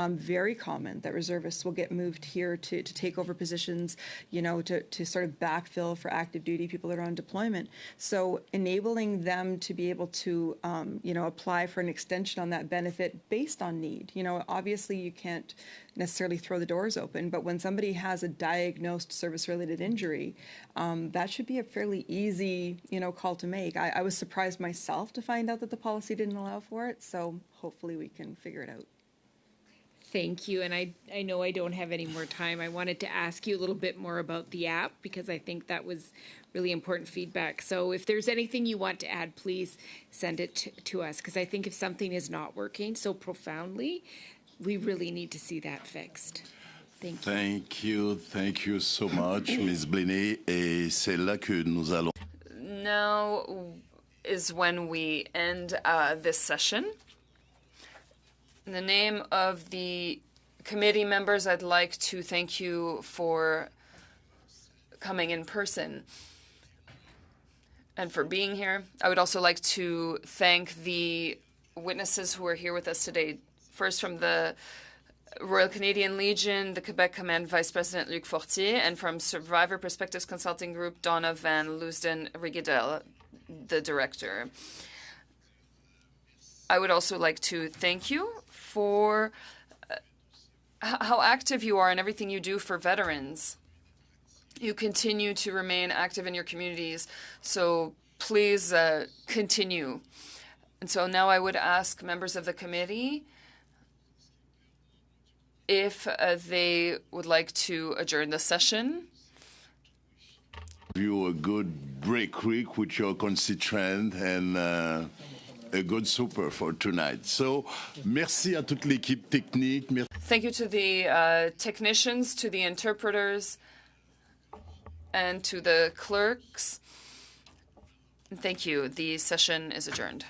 Very common that reservists will get moved here to take over positions, to sort of backfill for active duty people that are on deployment. So enabling them to be able to, apply for an extension on that benefit based on need. Obviously you can't necessarily throw the doors open, but when somebody has a diagnosed service-related injury, that should be a fairly easy, call to make. I was surprised myself to find out that the policy didn't allow for it, so hopefully we can figure it out. Thank you, and I know I don't have any more time. I wanted to ask you a little bit more about the app because I think that was really important feedback. So if there's anything you want to add, please send it to us, because I think if something is not working so profoundly, we really need to see that fixed. Thank you. Thank you so much, Ms. Blenay. Et c'est là que nous allons. Now is when we end this session. In the name of the committee members, I'd like to thank you for coming in person and for being here. I would also like to thank the witnesses who are here with us today. First, from the Royal Canadian Legion, the Quebec Command Vice President Luc Fortier, and from Survivor Perspectives Consulting Group, Donna Van Leusden-Rigadel, the director. I would also like to thank you for how active you are in everything you do for veterans. You continue to remain active in your communities, so please continue. And so now I would ask members of the committee if they would like to adjourn the session. You a good break week with your constituent and a good super for tonight. So, merci à toute l'équipe technique. Thank you to the technicians, to the interpreters, and to the clerks. Thank you. The session is adjourned.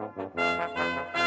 Thank you.